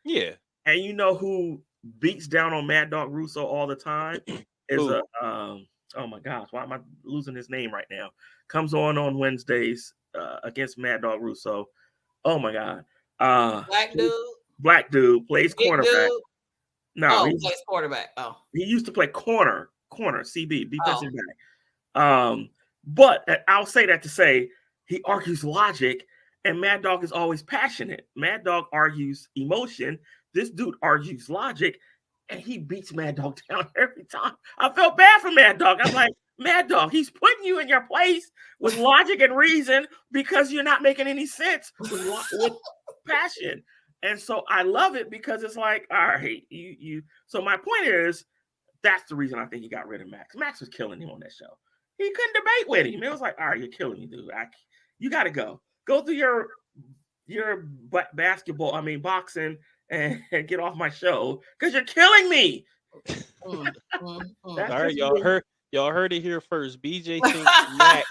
Yeah. And you know who beats down on Mad Dog Russo all the time? Is oh my gosh, why am I losing his name right now? Comes on Wednesdays against Mad Dog Russo. Oh my God. Black dude plays cornerback. No, he plays quarterback. Oh, he used to play corner, CB, defensive back. But I'll say that to say he argues logic, and Mad Dog is always passionate. Mad Dog argues emotion. This dude argues logic, and he beats Mad Dog down every time. I felt bad for Mad Dog. I'm like, Mad Dog, he's putting you in your place with logic and reason because you're not making any sense with passion. And so I love it because it's like, all right, you. So my point is, that's the reason I think he got rid of Max. Max was killing him on that show. He couldn't debate with him. It was like, all right, you're killing me, dude. You got to go through your boxing and get off my show because you're killing me. All right, y'all heard it here first. BJ thinks Max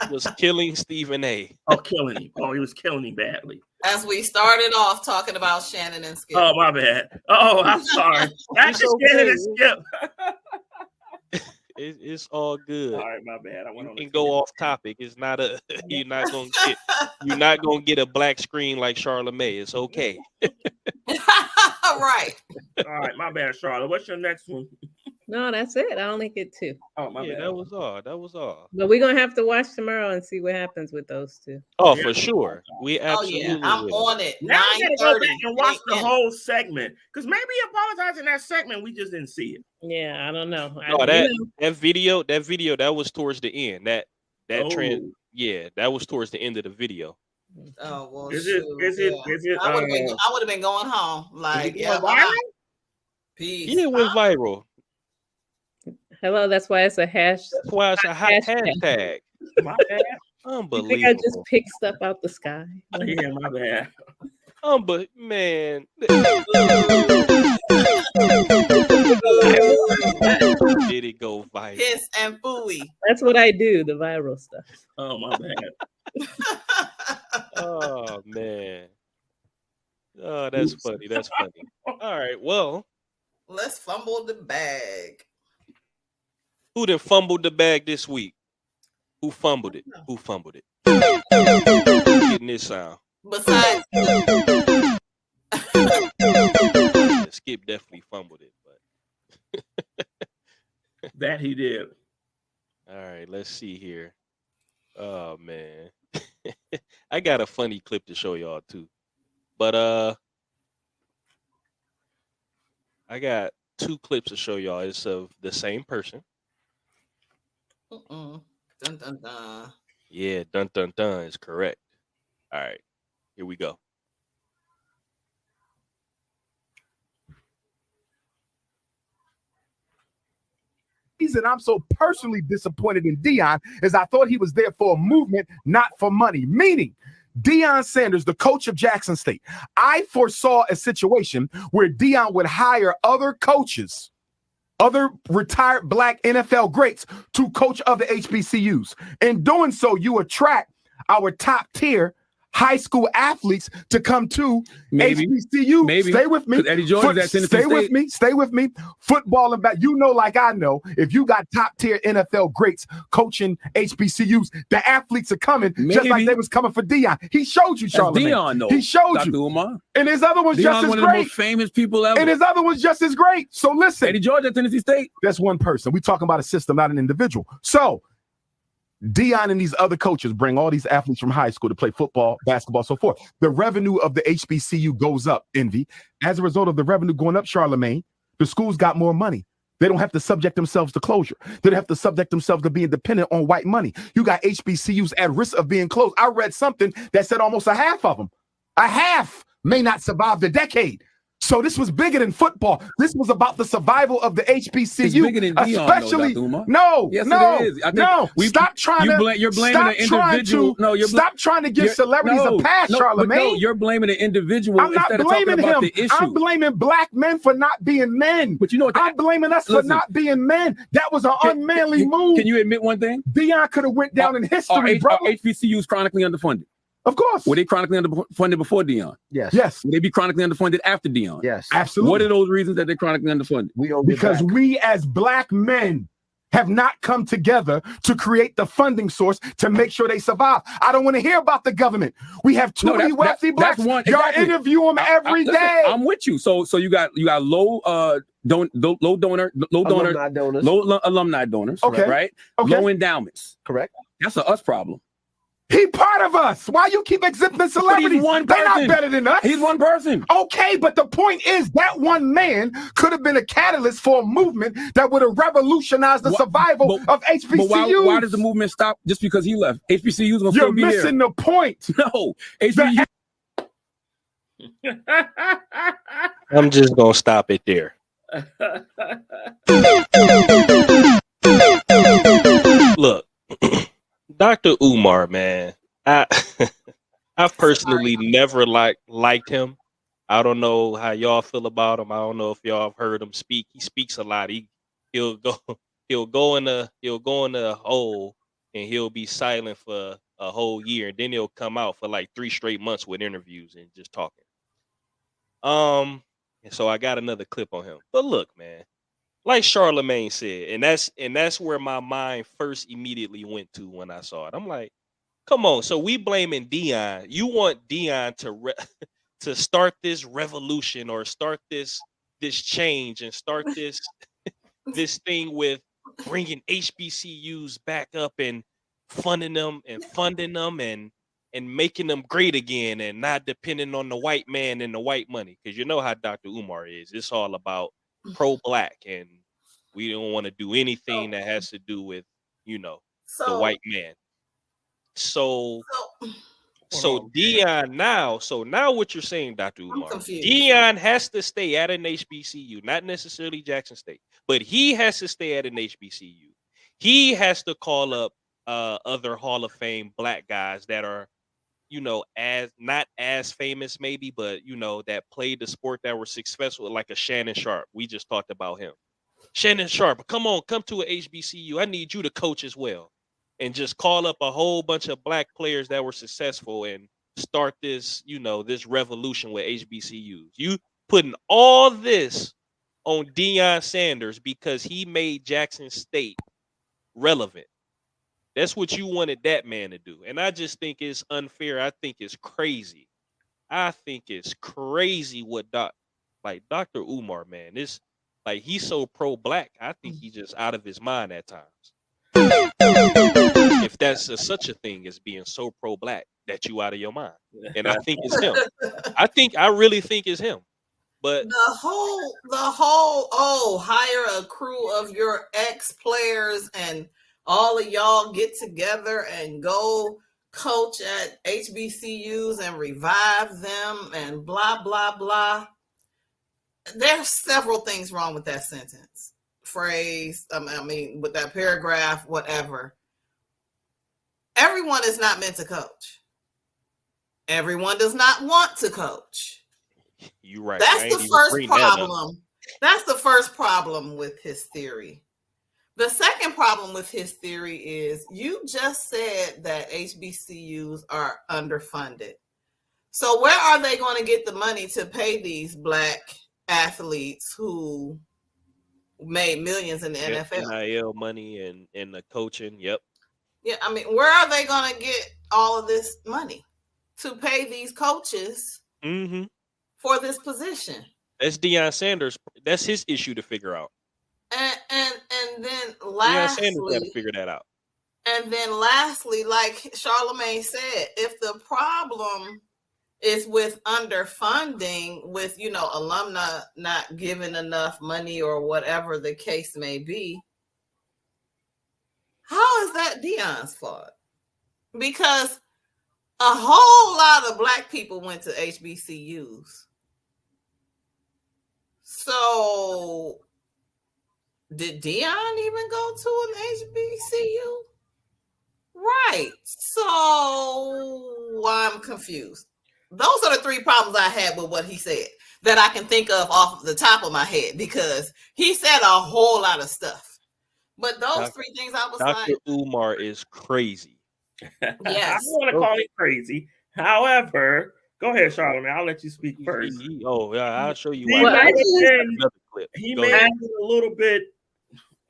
was killing Stephen A. Oh, killing him. Oh, he was killing him badly. As we started off talking about Shannon and Skip. Oh, my bad. Oh, I'm sorry. That's just Shannon and Skip. It's all good. All right, my bad. You can go off topic. It's not you're not gonna get a black screen like Charla Mae. It's okay. Right. All right, my bad, Charlotte. What's your next one? No, that's it. I only get two. Oh, my bad. That was all. But we're gonna have to watch tomorrow and see what happens with those two. Oh, for sure. We absolutely. Oh, yeah. I'm on it. Now we gotta go back and watch the whole segment because maybe apologizing that segment we just didn't see it. Yeah, I don't know. No, that video that was towards the end. That trend. Yeah, that was towards the end of the video. Oh well. Is it? I would have been going home. Like, viral? Peace. Yeah, it went viral. Hello, that's why it's a hash. That's why it's a hashtag. My bad. Unbelievable. You think I just picked stuff out the sky? Yeah, my bad. But man. Did it go viral? Piss and fooey. That's what I do, the viral stuff. Oh, my bad. Oh, man. Oh, that's funny. That's funny. All right, well. Let's fumble the bag. Who done fumbled the bag this week? Who fumbled it? Who fumbled it? Getting this sound. Besides, Skip definitely fumbled it, but that he did. All right, let's see here. Oh man, I got a funny clip to show y'all too, but I got two clips to show y'all. It's of the same person. Dun, dun, dun. Yeah, dun dun dun is correct. All right, here we go. Reason I'm so personally disappointed in Deion is I thought he was there for a movement, not for money. Meaning, Deion Sanders, the coach of Jackson State, I foresaw a situation where Deion would hire other coaches, other retired black NFL greats to coach other HBCUs. In doing so, you attract our top tier high school athletes to come to HBCU. Maybe. Stay with me. Eddie George is at Tennessee Stay State. with me. Stay with me. Football and back. You know, like I know, if you got top tier NFL greats coaching HBCUs, the athletes are coming just like they was coming for Deion. He showed you, Charla Mae. Deion, though. He showed Dr. you. Umar. And his other one's Deion's just as one great. of the most famous people ever. And his other one's just as great. So listen. Eddie George at Tennessee State. That's one person. We're talking about a system, not an individual. So Deion and these other coaches bring all these athletes from high school to play football, basketball, so forth. The revenue of the HBCU goes up, Envy. As a result of the revenue going up, Charla Mae, the schools got more money. They don't have to subject themselves to closure. They don't have to subject themselves to being dependent on white money. You got HBCUs at risk of being closed. I read something that said almost a half of them, may not survive the decade. So this was bigger than football. This was about the survival of the HBCU. It's bigger than Deion, especially, though, Dr. Umar. no, Yes, no, it is. I think no. Stop trying you're blaming an individual. Stop trying to give celebrities a pass, Charla Mae. No, you're blaming an individual. I'm not instead blaming of talking about him. the issue. I'm blaming black men for not being men. But you know what? I'm blaming us for not being men. That was an unmanly move. Can you admit one thing? Deion could have went down in history, bro. Are HBCUs chronically underfunded? Of course. Were they chronically underfunded before Deion? Yes. Yes. Would they be chronically underfunded after Deion? Yes. Absolutely. What are those reasons that they're chronically underfunded? Because we as black men have not come together to create the funding source to make sure they survive. I don't want to hear about the government. We have too many wealthy blacks. Y'all interview them every day. I'm with you. So you got low alumni donors, Okay. right? Okay. Low endowments. Correct. That's a us problem. He part of us. Why you keep exempting celebrities? He's one They're not person. better than us. He's one person. Okay, but the point is that one man could have been a catalyst for a movement that would have revolutionized the survival of HBCUs. But why does the movement stop just because he left? HBCUs gonna still be You're missing the point. No, HBCUs. I'm just gonna stop it there. Look, Dr. Umar, man, I personally never liked him. I don't know how y'all feel about him. I don't know if y'all have heard him speak. He speaks a lot. He'll go in a hole and he'll be silent for a whole year, and then he'll come out for like 3 straight months with interviews and just talking. And so I got another clip on him. But look, man, like Charla Mae said, and that's where my mind first immediately went to when I saw it. I'm like, come on. So we blaming Deion. You want Deion to start this revolution or start this change and start this this thing with bringing HBCUs back up and funding them and making them great again and not depending on the white man and the white money. Because you know how Dr. Umar is. It's all about pro-black, and we don't want to do anything that has to do with, the white man. So Deion now what you're saying, Dr. Umar, Deion has to stay at an HBCU, not necessarily Jackson State, but he has to stay at an HBCU. He has to call up other Hall of Fame black guys that are, as not as famous maybe, but that played the sport that were successful, like a Shannon Sharp. We just talked about him. Shannon Sharp, come to a HBCU. I need you to coach as well. And just call up a whole bunch of black players that were successful and start this, this revolution with HBCUs. You putting all this on Deion Sanders because he made Jackson State relevant. That's what you wanted that man to do. And I just think it's unfair. I think it's crazy. I think it's crazy what Dr. Umar, man. It's like he's so pro-black. I think he's just out of his mind at times. If that's such a thing as being so pro-black that you out of your mind. And I think it's him. I really think it's him. But the whole hire a crew of your ex-players and all of y'all get together and go coach at HBCUs and revive them and blah, blah, blah. There's several things wrong with that sentence, phrase, with that paragraph, whatever. Everyone is not meant to coach. everyone does not want to coach. You're right. That's the first problem. That's the first problem with his theory. The second problem with his theory is you just said that HBCUs are underfunded. So where are they going to get the money to pay these black athletes who made millions in the NFL? NIL money and the coaching. Yep. Yeah, I mean, where are they going to get all of this money to pay these coaches for this position? That's Deion Sanders. That's his issue to figure out. And then lastly, Deion Sanders got to figure that out. And then lastly, like Charla Mae said, if the problem is with underfunding, with alumni not giving enough money or whatever the case may be, how is that Deion's fault? Because a whole lot of black people went to HBCUs. So did Deion even go to an HBCU? Right. So I'm confused. Those are the three problems I had with what he said that I can think of off the top of my head, because he said a whole lot of stuff. But those three things I was Dr. Umar is crazy. Yes. I don't want to call him crazy. However, go ahead, Charla Mae. I'll let you speak first. I'll show you He why. may have been a little bit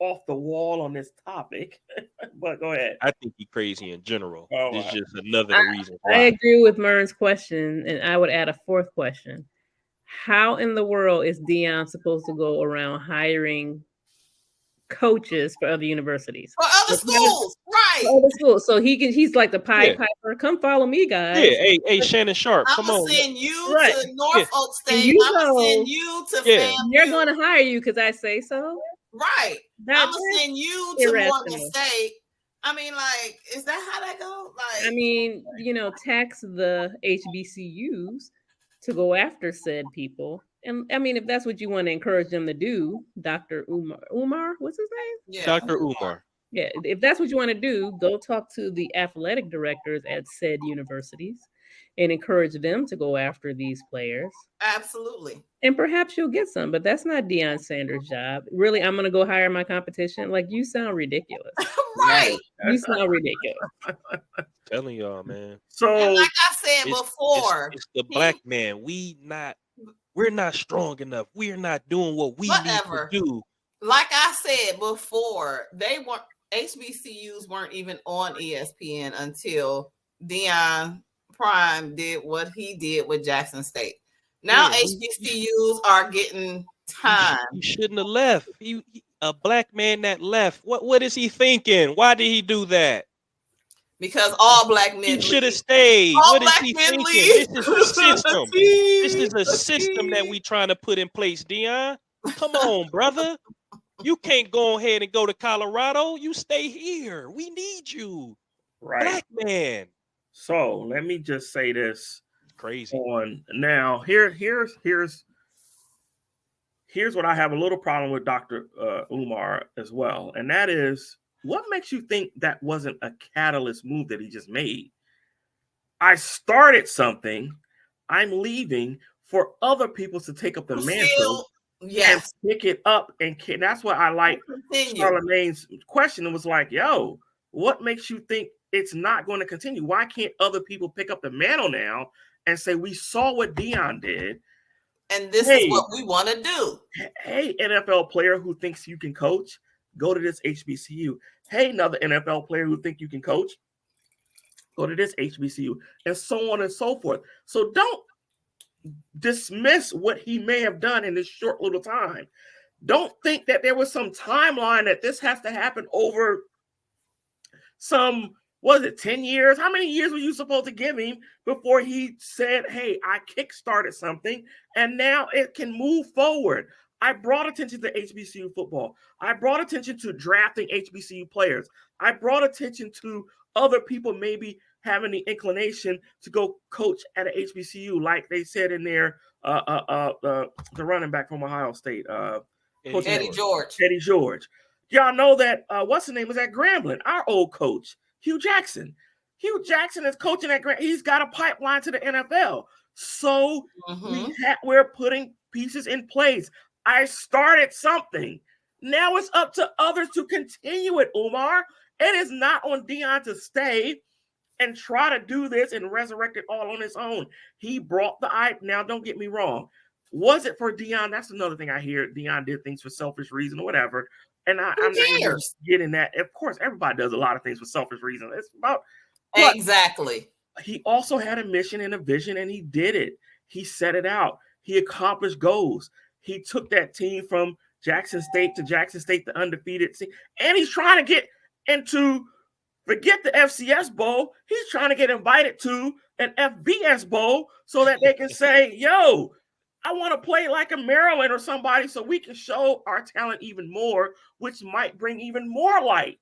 off the wall on this topic, but go ahead. I think he's crazy in general. Oh, it's just another reason why. I agree with Mern's question, and I would add a fourth question. How in the world is Deion supposed to go around hiring coaches for other universities? For other schools, right. For other schools. So he's like the Pied Piper. Come follow me, guys. Yeah, hey, Shannon Sharp, I'm come on. gonna send you to Norfolk State. I'm gonna send you to FAMU. They're gonna hire you because I say so. Right. I'm gonna send you to Morgan State. I mean, like, is that how that goes? Like, I mean, tax the HBCUs to go after said people. And I mean, if that's what you want to encourage them to do, Dr. Umar, what's his name? Yeah, Dr. Umar. Yeah, if that's what you want to do, go talk to the athletic directors at said universities and encourage them to go after these players. Absolutely. And perhaps you'll get some, but that's not Deion Sanders' job. Really, I'm going to go hire my competition? Like, you sound ridiculous. Right. You sound ridiculous. Telling y'all, man. So, and like I said before, it's the black man. We're not strong enough. We're not doing what we need to do. Like I said before, HBCUs weren't even on ESPN until Deion Prime did what he did with Jackson State. Now HBCUs are getting time. He shouldn't have left. A black man that left. What is he thinking? Why did he do that? Because all black men he should have stayed. All what is black he men thinking? leave. This is a system. This is a system that we trying to put in place, Deion. Come on, brother. You can't go ahead and go to Colorado. You stay here. We need you. Right. Black man. So let me just say this. Crazy. Now, here's what I have a little problem with Dr. Umar as well. And that is, what makes you think that wasn't a catalyst move that he just made? I started something. I'm leaving for other people to take up the mantle and pick it up. And that's what I like Charla Mae's question. It was like, yo, what makes you think it's not going to continue? Why can't other people pick up the mantle now and say, we saw what Deion did, and this is what we want to do? Hey, NFL player who thinks you can coach, go to this HBCU. Hey, another NFL player who think you can coach, go to this HBCU, and so on and so forth. So don't dismiss what he may have done in this short little time. Don't think that there was some timeline that this has to happen over some, 10 years? How many years were you supposed to give him before he said, hey, I kickstarted something and now it can move forward? I brought attention to HBCU football. I brought attention to drafting HBCU players. I brought attention to other people maybe having the inclination to go coach at an HBCU, like they said in there, the running back from Ohio State, Eddie George. Eddie George. Y'all know that what's the name was at Grambling, our old coach, Hugh Jackson. Hugh Jackson is coaching at Grant. He's got a pipeline to the NFL. So we're putting pieces in place. I started something. Now it's up to others to continue it, Umar. It is not on Deion to stay and try to do this and resurrect it all on his own. He brought the hype. Now, don't get me wrong. Was it for Deion? That's another thing I hear. Deion did things for selfish reason or whatever. And I'm not getting that. Of course, everybody does a lot of things for selfish reasons. It's about exactly. He also had a mission and a vision, and he did it. He set it out. He accomplished goals. He took that team from Jackson State to Jackson State, the undefeated team, and he's trying to get into. Forget the FCS Bowl. He's trying to get invited to an FBS Bowl so that they can say, yo, I want to play like a Maryland or somebody so we can show our talent even more, which might bring even more light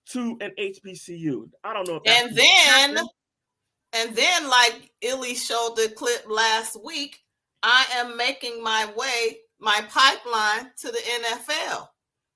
to an HBCU. I don't know if that's and then like Illy showed the clip last week, I am making my pipeline to the NFL.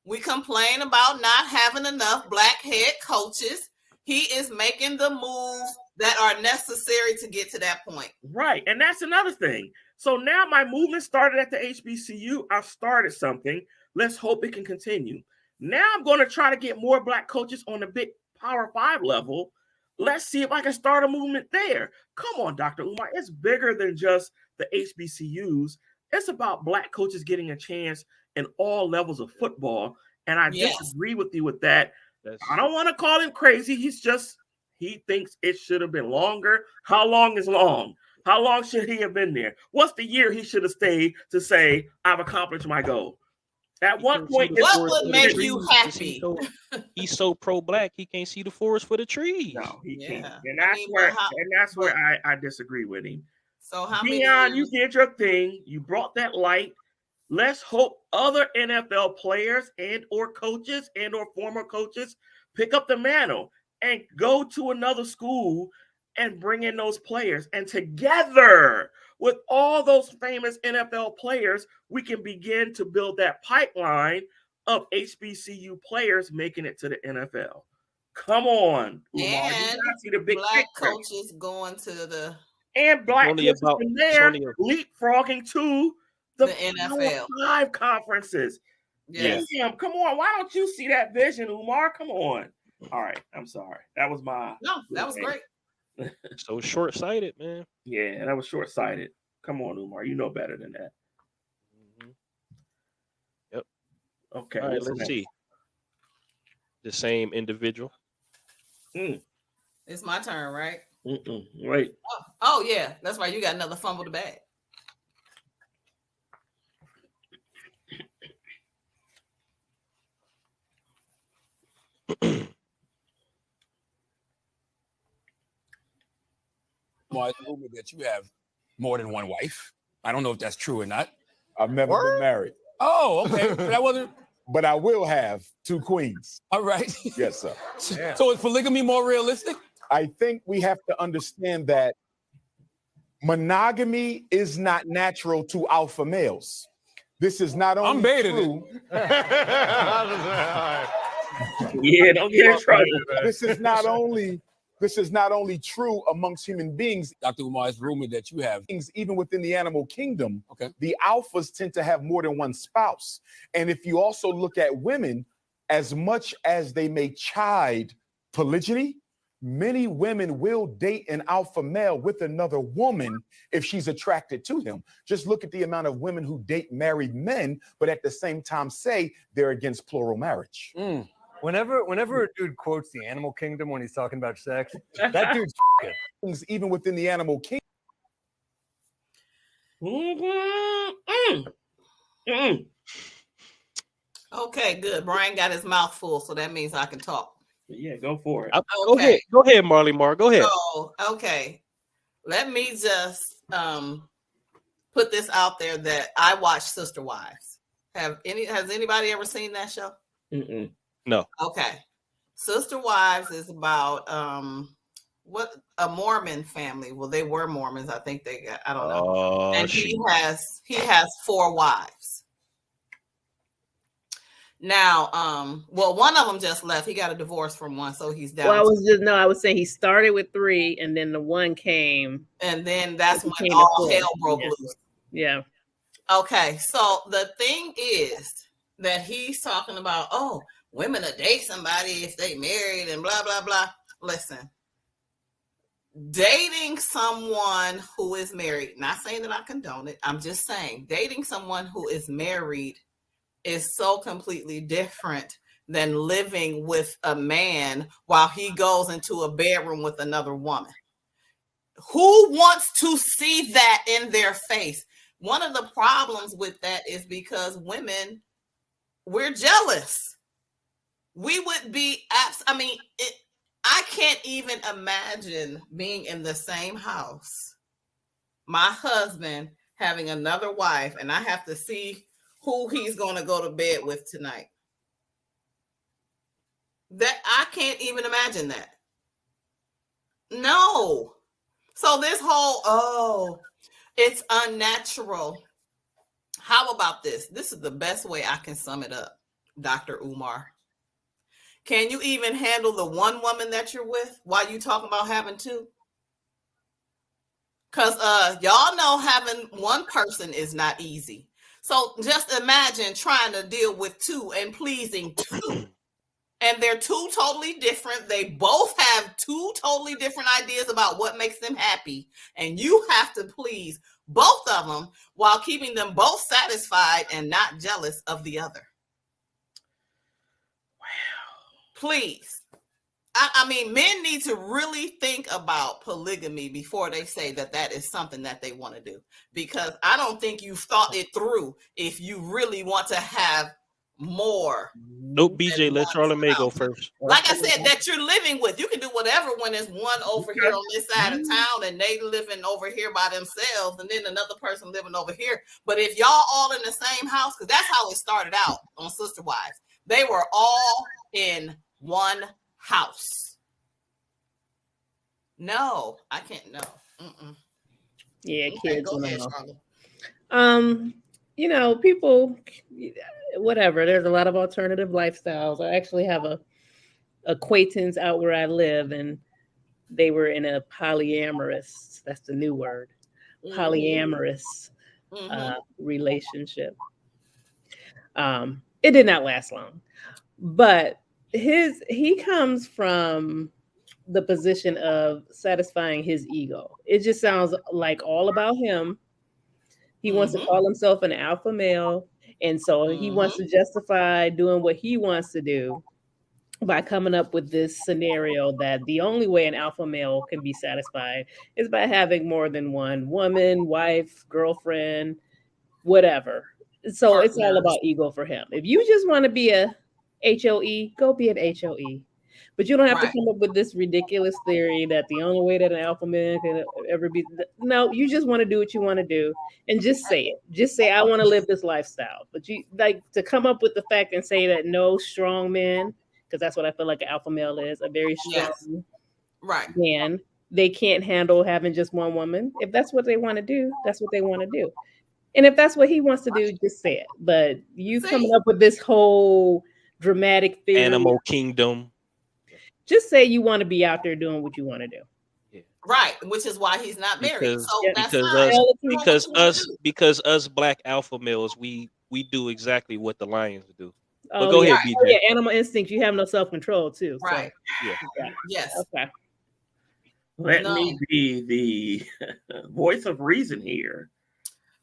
We complain about not having enough black head coaches. He is making the moves that are necessary to get to that point. Right. And that's another thing. So now my movement started at the HBCU. I started something. Let's hope it can continue. Now I'm going to try to get more black coaches on the big Power 5 level. Let's see if I can start a movement there. Come on, Dr. Umar. It's bigger than just the HBCUs. It's about black coaches getting a chance in all levels of football. And I disagree with you with that. I don't want to call him crazy. He thinks it should have been longer. How long is long? How long should he have been there? What's the year he should have stayed to say, I've accomplished my goal? At one point, what would make you happy? He's so pro-black, he can't see the forest for the trees. No, he can't. And that's where I disagree with him. So how Deion, you did your thing. You brought that light. Let's hope other NFL players and or coaches and or former coaches pick up the mantle and go to another school and bring in those players. And together with all those famous NFL players, we can begin to build that pipeline of HBCU players making it to the NFL. Come on, Umar. And see the big black coaches going to the black coaches in there leapfrogging to the NFL 5 conferences. Yes. Damn, come on. Why don't you see that vision, Umar? Come on. All right. I'm sorry. That was that was great. So short-sighted, man. Yeah, that was short-sighted. Come on, Umar. You know better than that. Yep. Okay. All right, let's see. The same individual. It's my turn, right? Wait. Oh, yeah. That's right. You got another fumble the bag. Well, it's rumored that you have more than one wife. I don't know if that's true or not. I've never been married. Oh, okay. But that wasn't. But I will have 2 queens. All right. Yes, sir. Yeah. So is polygamy more realistic? I think we have to understand that monogamy is not natural to alpha males. This is not only true. Yeah, don't get in trouble. This is not only true amongst human beings. Dr. Umar, it's rumored that you have things even within the animal kingdom. Okay. The alphas tend to have more than one spouse. And if you also look at women, as much as they may chide polygyny, many women will date an alpha male with another woman if she's attracted to him. Just look at the amount of women who date married men, but at the same time say they're against plural marriage. Whenever a dude quotes the animal kingdom when he's talking about sex, that dude's things even within the animal kingdom. Okay, good. Brian got his mouth full, so that means I can talk. Yeah, go for it. Okay. Go ahead, Marley Marl. Go ahead. So, okay. Let me just put this out there that I watch Sister Wives. Has anybody ever seen that show? No. Okay. Sister Wives is about what a Mormon family. Well, they were Mormons. I think they got, I don't know. And he has 4 wives. Now, well, one of them just left. He got a divorce from one, so he's down. Well, I was saying he started with 3, and then the one came, and then that's when all hell broke loose. Yeah. Okay, so the thing is that he's talking about, oh, women will date somebody if they married and blah blah blah. Listen, dating someone who is married, not saying that I condone it, I'm just saying dating someone who is married is so completely different than living with a man while he goes into a bedroom with another woman. Who wants to see that in their face? One of the problems with that is because women, we're jealous. We would be, I can't even imagine being in the same house, my husband having another wife, and I have to see who he's going to go to bed with tonight. That I can't even imagine that. No. So this whole, it's unnatural. How about this? This is the best way I can sum it up, Dr. Umar. Can you even handle the one woman that you're with while you talk about having 2? Because y'all know having one person is not easy. So just imagine trying to deal with 2 and pleasing 2. And they're 2 totally different. They both have 2 totally different ideas about what makes them happy. And you have to please both of them while keeping them both satisfied and not jealous of the other. Wow. Please. I mean, men need to really think about polygamy before they say that that is something that they want to do. Because I don't think you've thought it through if you really want to have more. Nope, BJ, let Charla Mae go first. Like I said, that you're living with. You can do whatever when there's one over here on this side of town and they living over here by themselves and then another person living over here. But if y'all all in the same house, because that's how it started out on Sister Wives. They were all in one house. No, I can't. No. Mm-mm. Yeah, Okay, kids. go ahead, Charlotte. You know, people, whatever. There's a lot of alternative lifestyles. I actually have a acquaintance out where I live, and they were in a polyamorous. That's the new word. Polyamorous relationship. It did not last long, but he comes from the position of satisfying his ego. It just sounds like all about him. He wants to call himself an alpha male, and so he wants to justify doing what he wants to do by coming up with this scenario that the only way an alpha male can be satisfied is by having more than one woman, wife, girlfriend, whatever. So it's all about ego for him. If you just want to be a HOE, go be an HOE. But you don't have to come up with this ridiculous theory that the only way that an alpha man can ever be. No, you just want to do what you want to do and just say it. Just say, I want to live this lifestyle. But you like to come up with the fact and say that no strong man, because that's what I feel like an alpha male is, a very strong man. They can't handle having just one woman. If that's what they want to do, that's what they want to do. And if that's what he wants to do, just say it. But you coming up with this whole dramatic theory. Animal kingdom. Just say you want to be out there doing what you want to do. Yeah. Right, which is why he's not married. Because us black alpha males, we do exactly what the lions do. Oh, but go ahead, BJ. Oh, yeah, animal instinct. You have no self-control too. Right. So. Yeah. Yes. Okay. Let me be the voice of reason here.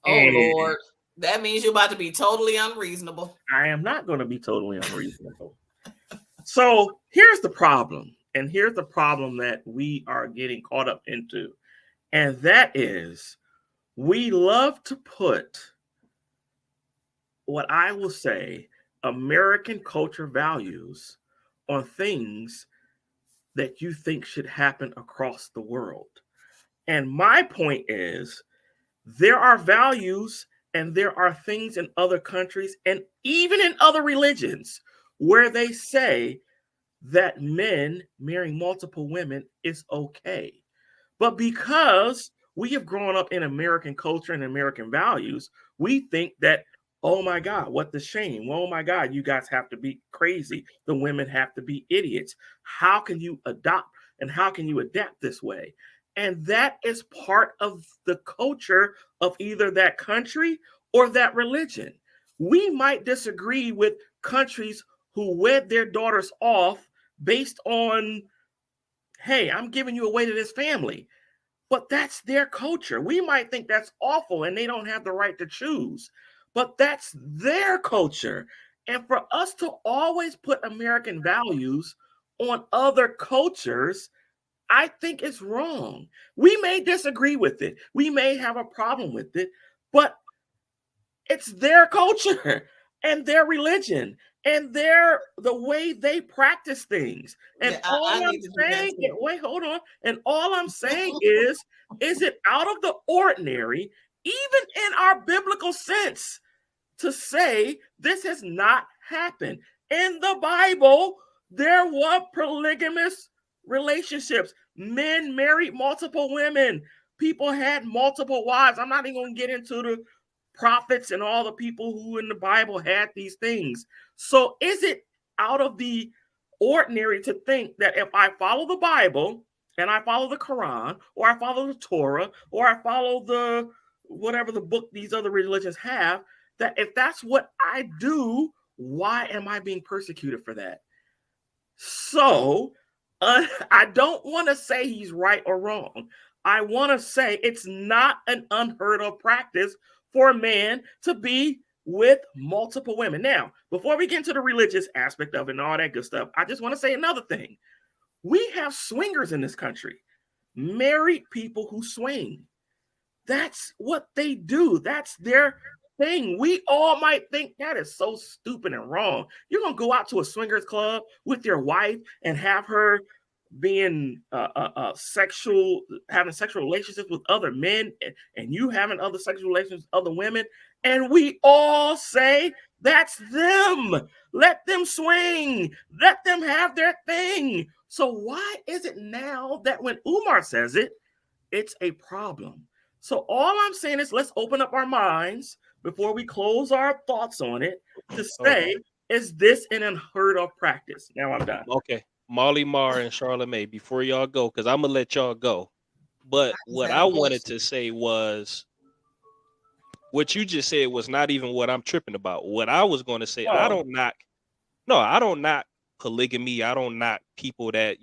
Oh, Lord. That means you're about to be totally unreasonable. I am not going to be totally unreasonable. So here's the problem. And here's the problem that we are getting caught up into. And that is we love to put what I will say American culture values on things that you think should happen across the world. And my point is there are values and there are things in other countries and even in other religions where they say that men marrying multiple women is okay. But because we have grown up in American culture and American values, we think that, oh my God, what the shame. Oh my God, you guys have to be crazy. The women have to be idiots. How can you adopt and how can you adapt this way? And that is part of the culture of either that country or that religion. We might disagree with countries who wed their daughters off based on, hey, I'm giving you away to this family. But that's their culture. We might think that's awful and they don't have the right to choose, but that's their culture. And for us to always put American values on other cultures, I think it's wrong. We may disagree with it. We may have a problem with it, but it's their culture and their religion and the way they practice things. And all I'm saying, wait, hold on. And all I'm saying is it out of the ordinary, even in our biblical sense, to say this has not happened? In the Bible, there were polygamous relationships. Men married multiple women. People had multiple wives. I'm not even going to get into the prophets and all the people who in the Bible had these things. So is it out of the ordinary to think that if I follow the Bible and I follow the Quran or I follow the Torah or I follow the whatever the book these other religions have, that if that's what I do, why am I being persecuted for that? So I don't want to say he's right or wrong. I want to say it's not an unheard of practice for a man to be with multiple women. Now, before we get into the religious aspect of it and all that good stuff, I just want to say another thing. We have swingers in this country, married people who swing. That's what they do. That's their thing. We all might think that is so stupid and wrong. You're going to go out to a swingers club with your wife and have her being having sexual relationships with other men and you having other sexual relations with other women. And we all say, that's them. Let them swing. Let them have their thing. So why is it now that when Umar says it, it's a problem? So all I'm saying is let's open up our minds before we close our thoughts on it to say, is this an unheard of practice? Now I'm done. Okay. Marley Marl and Charla Mae, before y'all go, because I'm going to let y'all go. But what I wanted to say was, what you just said was not even what I'm tripping about. What I was going to say, I don't knock polygamy. I don't knock people that,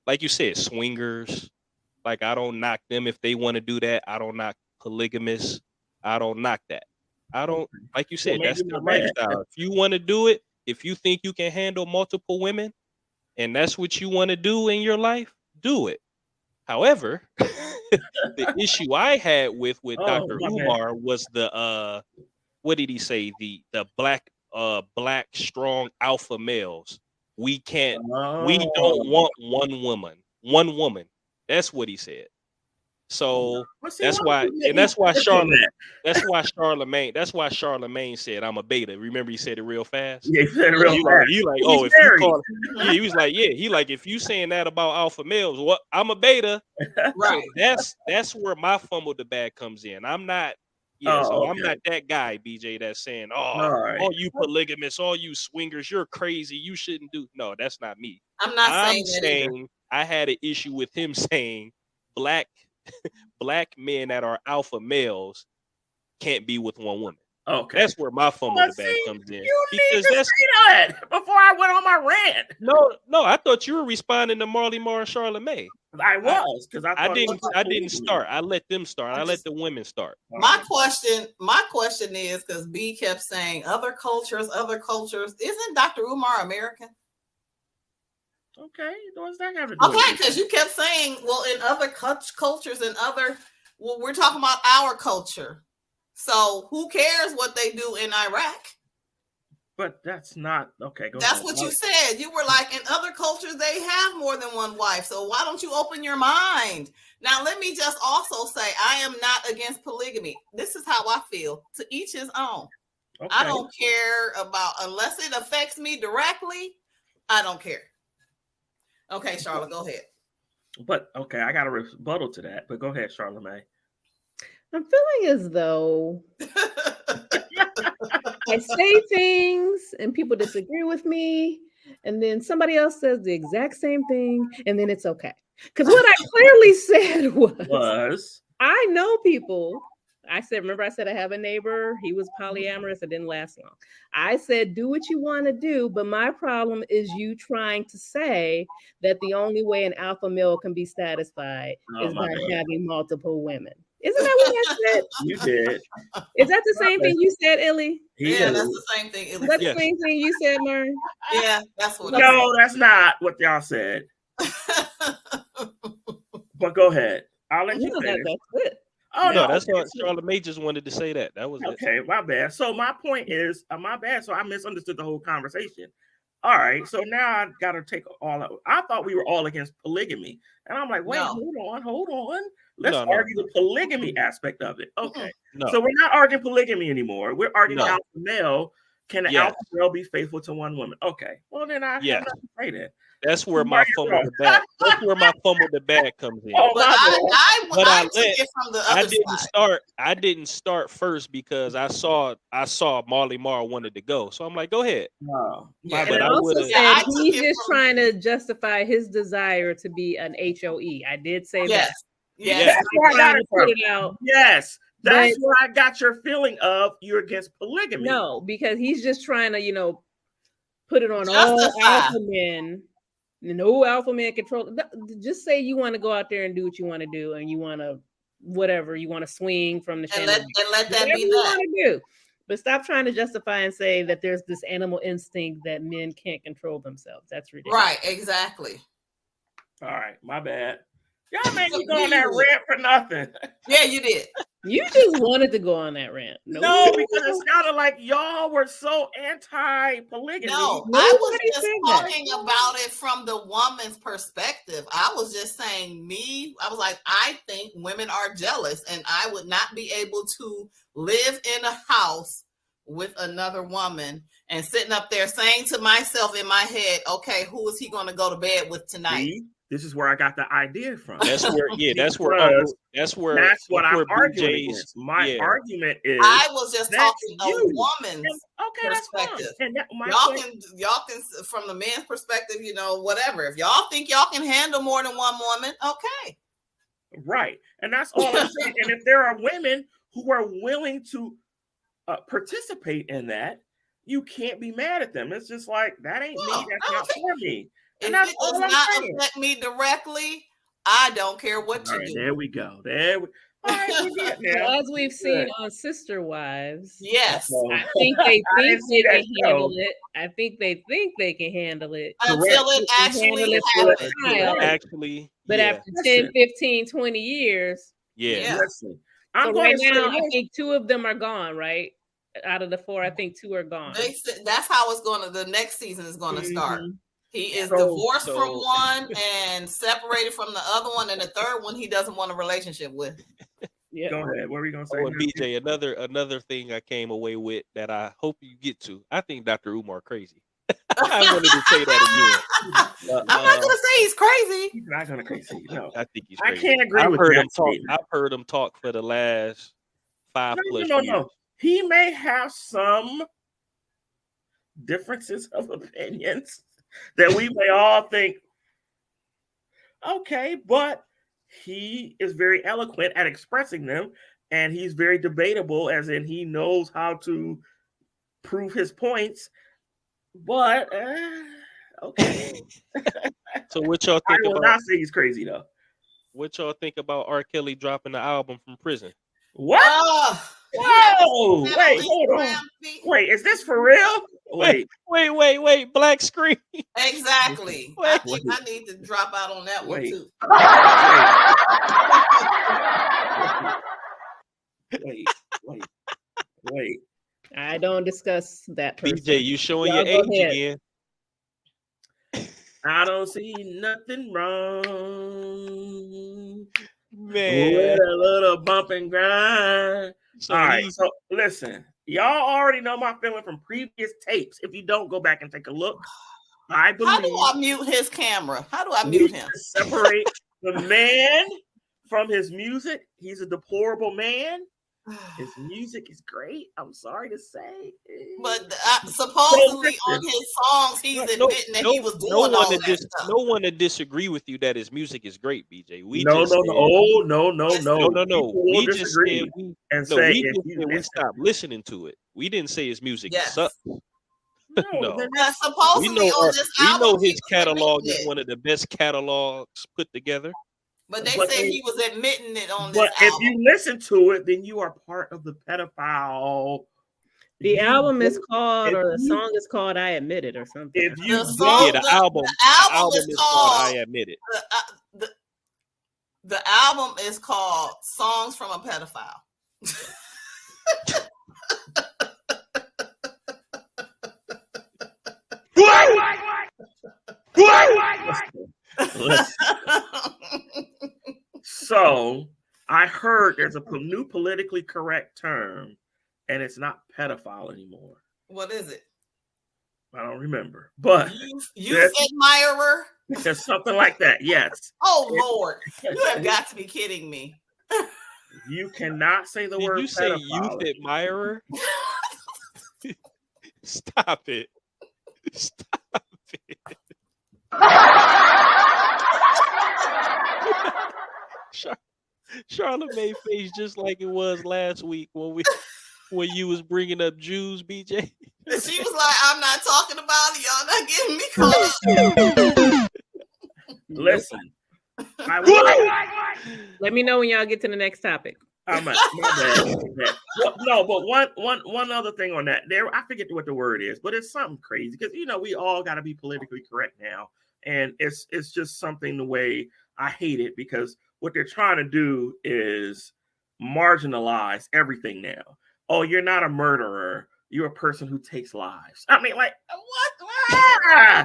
like you said, swingers. Like, I don't knock them if they want to do that. I don't knock polygamists. I don't knock that. I don't, like you said, that's their lifestyle. If you want to do it, if you think you can handle multiple women, and that's what you want to do in your life, do it. However, the issue I had with Dr. Umar was the what did he say? The black strong alpha males. We don't want one woman. That's what he said. So that's why Charla Mae said I'm a beta. Remember he said it real fast? Yeah, he said it real fast. He like, oh, if you call it, he was like, yeah, he like, if you saying that about alpha males, what I'm a beta. Right. So that's where my fumble the bag comes in. I'm not I'm not that guy, BJ, that's saying, all you polygamists, all you swingers, you're crazy. You shouldn't do. No, that's not me. I'm saying I had an issue with him saying black men that are alpha males can't be with one woman. Okay, that's where my fumble the bag comes in. You need to say that before I went on my rant. No, I thought you were responding to Marley Marl and Charla Mae. I was because I didn't start. I let them start. I let the women start. My question is, because B kept saying other cultures. Isn't Dr. Umar American? Okay, what's that have to do? Okay, because you kept saying, well, in other cultures and we're talking about our culture. So who cares what they do in Iraq? But that's not okay. That's what you said. You were like, in other cultures, they have more than one wife. So why don't you open your mind? Now, let me just also say, I am not against polygamy. This is how I feel. To each his own. Okay. I don't care about, unless it affects me directly, I don't care. Okay, Charla, go ahead. But okay, I got a rebuttal to that. But go ahead, Charla Mae. I'm feeling as though I say things and people disagree with me, and then somebody else says the exact same thing, and then it's okay. Because what I clearly said was I know people. I said, remember, I said I have a neighbor. He was polyamorous. It didn't last long. I said, do what you want to do, but my problem is you trying to say that the only way an alpha male can be satisfied is by having multiple women. Isn't that what I said? You did. Is that the same thing you said, Illy? Yeah, that's the same thing. Is that the same thing you said, Murray? Yeah, that's what. No, that's not what y'all said. But go ahead. I'll let you finish. That's it. Oh no, that's what Charla Mae just wanted to say. That was okay. My bad. So my point is, my bad. So I misunderstood the whole conversation. All right. So now I got to take all out. I thought we were all against polygamy, and I'm like, wait, hold on. Let's argue the polygamy aspect of it. Okay. So we're not arguing polygamy anymore. We're arguing alpha male. Can an alpha male be faithful to one woman? Okay. Well, then I have nothing to say that. That's where my fumble the bag. That's where my fumble the bag comes in. But I took it from the other side. I didn't start first because I saw Marley Marl wanted to go, so I'm like, go ahead. But I also said he's just trying to justify his desire to be an HOE. I did say that. Yes. That's where I got it from. Yes. That's where I got your feeling of you're against polygamy. No, because he's just trying to, put it on all alpha men. No alpha man control. Just say you want to go out there and do what you want to do, and you want to whatever you want to swing from the and let that be you want to do. But stop trying to justify and say that there's this animal instinct that men can't control themselves. That's ridiculous. Right? Exactly. All right, my bad. Y'all made me go on that rant for nothing. Yeah, you did. You just wanted to go on that rant. No, because it sounded like y'all were so anti-polygamy. No, I was just talking about it from the woman's perspective. I was just saying I was like, I think women are jealous, and I would not be able to live in a house with another woman and sitting up there saying to myself in my head, okay, who is he going to go to bed with tonight? See? This is where I got the idea from. That's where what I'm arguing against. My argument is I was just talking a woman's perspective. And y'all can from the man's perspective, whatever. If y'all think y'all can handle more than one woman, okay. Right. And that's all I'm saying. And if there are women who are willing to participate in that, you can't be mad at them. It's just like, that ain't me. That's not for me. If it does not affect me directly, I don't care what you do. There we go. As we've seen on Sister Wives, yes, I think they think they can handle it. I think they think they can handle it until it actually happens. Actually, but after 10, 15, 20 years, Listen, so right now, I think 2 of them are gone. Right, out of the 4, I think 2 are gone. That's how it's going to. The next season is going to start. He is divorced from one and separated from the other one, and the third one he doesn't want a relationship with. Yeah. Go ahead. What were you gonna say? BJ, another thing I came away with that I hope you get to. I think Dr. Umar crazy. I wanted to say that again. I'm not gonna say he's crazy. He's not gonna crazy. No, I think he's crazy. I can't agree with that. I've heard him talk for the last 5+ years. No. He may have some differences of opinions that we may all think, okay, but he is very eloquent at expressing them, and he's very debatable, as in he knows how to prove his points. But okay. So what y'all think I will not say he's crazy though. What y'all think about R. Kelly dropping the album from prison? What? Whoa! Wait, hold on. Wait, is this for real? Wait. Black screen. Exactly. I think I need to drop out on that one too. Wait. I don't discuss that person. BJ, you showing your age again. I don't see nothing wrong. Man. With a little bump and grind. All right, so listen. Y'all already know my feeling from previous tapes. If you don't, go back and take a look. I believe. How do I mute his camera? How do I mute him? Separate the man from his music. He's a deplorable man. His music is great. I'm sorry to say, but supposedly on his songs, he's admitting that he was doing all that stuff. No one to disagree with you that his music is great, BJ. We no. We just said we stopped listening to it. We didn't say his music sucks. No, supposedly on this album, we know his catalog is one of the best catalogs put together. But they said he was admitting it on this album. But if you listen to it, then you are part of the pedophile. The album is called, or the song is called "I Admit It" or something. The album is called "I Admit It." The album is called "Songs from a Pedophile." So I heard there's a new politically correct term, and it's not pedophile anymore. What is it? I don't remember, but youth admirer. There's something like that. Yes. Oh Lord, you have got to be kidding me. You cannot say the word. Did you say youth admirer? Stop it. Stop it. Charla Mae face just like it was last week when you was bringing up Jews, BJ. And she was like, "I'm not talking about it. Y'all not getting me close." Listen, let me know when y'all get to the next topic. My bad. No, but one other thing on that. I forget what the word is, but it's something crazy because we all got to be politically correct now, and it's just something the way I hate it because what they're trying to do is marginalize everything now. Oh, you're not a murderer. You're a person who takes lives. I mean, like, what? You're a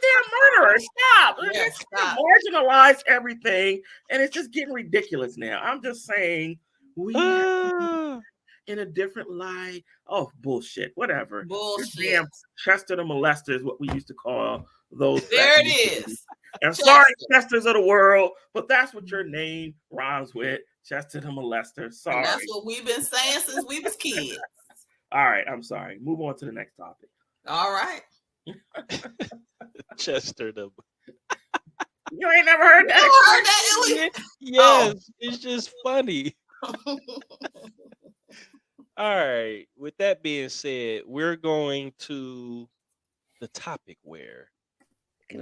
damn murderer. Stop. Yeah, stop. Marginalize everything, and it's just getting ridiculous now. I'm just saying we in a different light. Oh, bullshit. Whatever. Bullshit. Damn Chester the molester is what we used to call those. There it is. And sorry, Chesters of the world, but that's what your name rhymes with. Chester the molester. Sorry. And that's what we've been saying since we was kids. All right, I'm sorry. Move on to the next topic. All right. Chester the. You ain't never heard that? You heard that, Illy? Yes, it's just funny. All right. With that being said, we're going to the topic where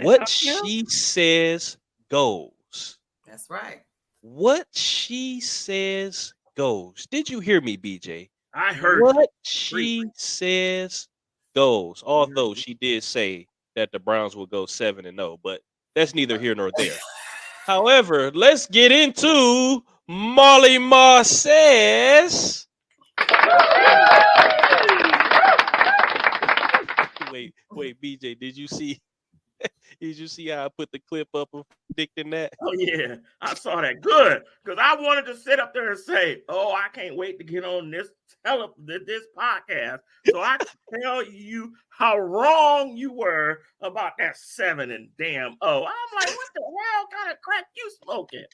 what she says goes. That's right. What she says goes. Did you hear me, BJ? I heard what she says goes. Although she did say that the Browns will go 7-0, but that's neither here nor there. However, let's get into Marley Marl says. Wait, BJ, did you see how I put the clip up of predicting that? Oh yeah, I saw that. Good, because I wanted to sit up there and say, "Oh, I can't wait to get on this podcast, so I can tell you how wrong you were about that 7 and damn oh." I'm like, what the hell kind of crack you smoking?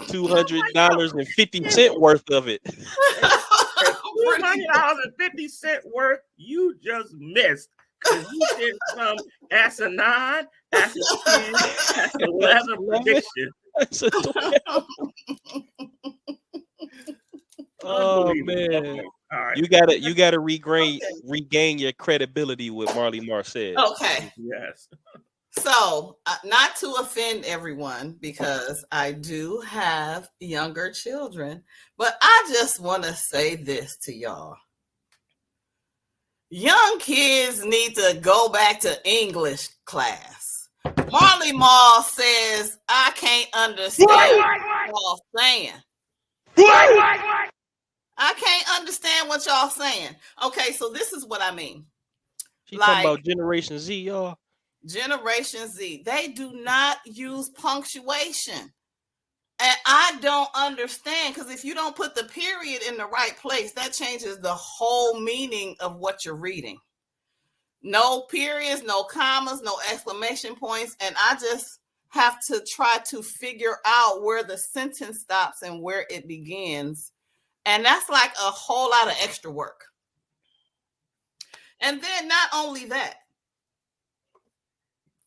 $200.50 worth of it. $200.50 worth you just missed because you did some asinine, as a 11 prediction. Oh man! All right. You gotta regain your credibility with Marley Marl said. Okay. Yes. So, not to offend everyone, because I do have younger children, but I just want to say this to y'all. Young kids need to go back to English class. Marley Marl says, I can't understand what y'all saying. I can't understand what y'all saying. Okay, so this is what I mean. She talking about Generation Z, y'all. Generation Z, they do not use punctuation. And I don't understand, because if you don't put the period in the right place, that changes the whole meaning of what you're reading. No periods, no commas, no exclamation points. And I just have to try to figure out where the sentence stops and where it begins. And that's like a whole lot of extra work. And then not only that,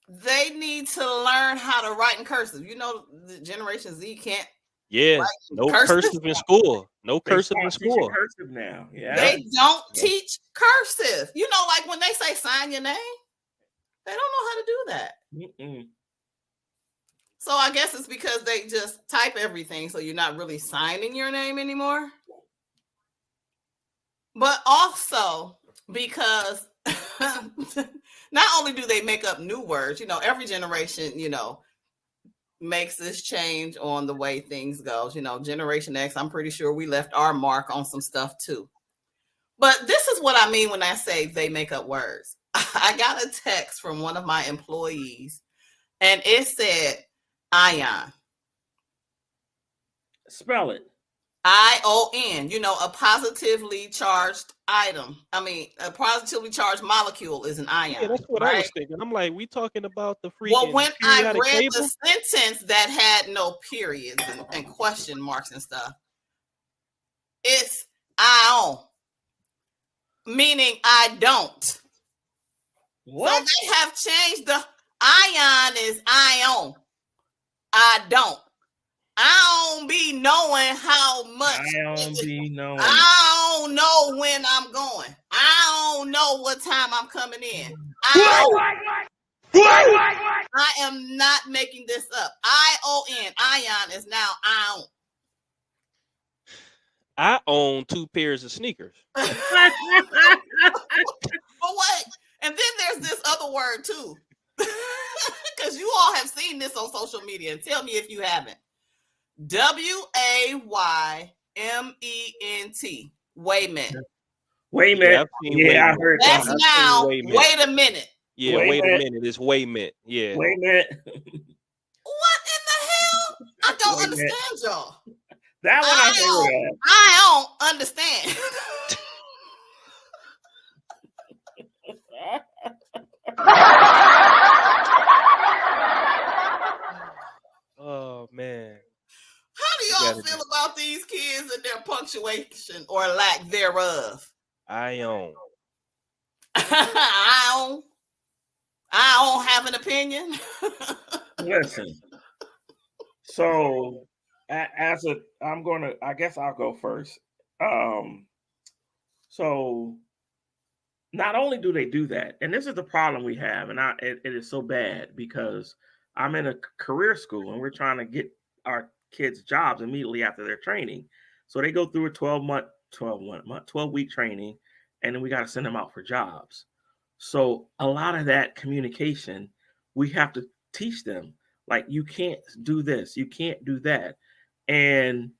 they need to learn how to write in cursive. You know, the Generation Z can't. Yeah, no cursive in school. No cursive in school. Cursive now. Yeah. They don't teach cursive. You know, like when they say sign your name, they don't know how to do that. Mm-mm. So I guess it's because they just type everything, so you're not really signing your name anymore. But also because not only do they make up new words, you know, every generation, you know, makes this change on the way things go. You know, Generation X, I'm pretty sure we left our mark on some stuff too. But this is what I mean when I say they make up words. I got a text from one of my employees and it said ion. Spell it. ION, you know, a positively charged item. I mean, a positively charged molecule is an ion. Yeah, that's what I was thinking. I'm like, we talking about the freaking. Well, when I periodic read table? the sentence that had no periods and question marks and stuff, it's ion, meaning I don't. What? So they have changed the ion is ion. I don't. I don't be knowing how much. I don't be knowing. I don't know when I'm going. I don't know what time I'm coming in. I am not making this up. ION, ion is now ion. I own 2 pairs of sneakers. But what? And then there's this other word too. Because you all have seen this on social media. And tell me if you haven't. WAYMENT. Wayment. Wayment. Yeah, I heard that. That's now. Wait a minute. Yeah, wait a minute. It's Wayment. Yeah. Wayment. What in the hell? I don't understand y'all. That one I heard of. I don't understand. Oh man. How do y'all feel about these kids and their punctuation or lack thereof? I own. I don't have an opinion. Listen. So I guess I'll go first. So not only do they do that, and this is the problem we have, and it is so bad because I'm in a career school and we're trying to get our kids jobs immediately after their training. So they go through a 12-week training, and then we got to send them out for jobs. So a lot of that communication, we have to teach them, like, you can't do this, you can't do that. And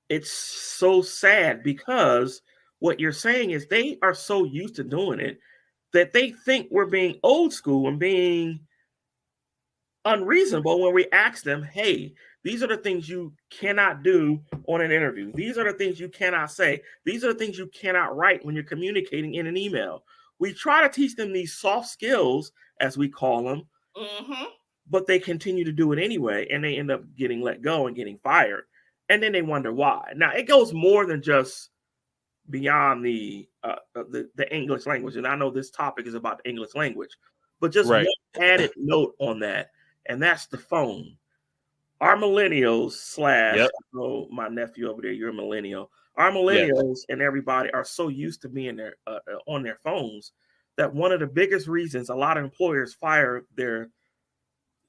it's so sad because what you're saying is they are so used to doing it that they think we're being old school and being unreasonable when we ask them, hey, these are the things you cannot do on an interview. These are the things you cannot say. These are the things you cannot write when you're communicating in an email. We try to teach them these soft skills, as we call them, but they continue to do it anyway, and they end up getting let go and getting fired. And then they wonder why. Now, it goes more than just beyond the English language. And I know this topic is about the English language, but just one added note on that, and that's the phone. Our millennials my nephew over there, you're a millennial. Our millennials and everybody are so used to being there on their phones that one of the biggest reasons a lot of employers fire their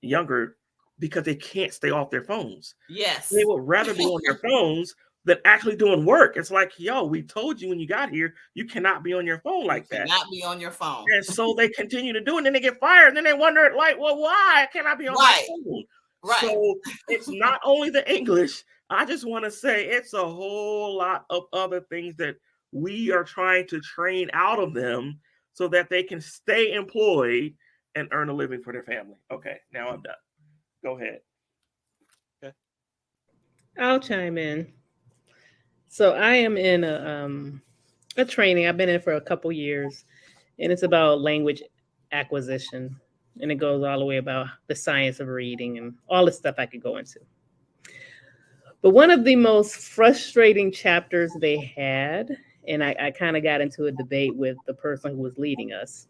younger because they can't stay off their phones. Yes. They would rather be on their phones than actually doing work. It's like, yo, we told you when you got here, you cannot be on your phone like that. Cannot be on your phone. And so they continue to do it, and then they get fired, and then they wonder, like, well, why can't I be on my phone? Right. So it's not only the English. I just want to say it's a whole lot of other things that we are trying to train out of them so that they can stay employed and earn a living for their family. Okay, now I'm done. Go ahead. Okay. I'll chime in. So I am in a training. I've been in for a couple years, and it's about language acquisition. And it goes all the way about the science of reading and all the stuff I could go into. But one of the most frustrating chapters they had, and I kind of got into a debate with the person who was leading us,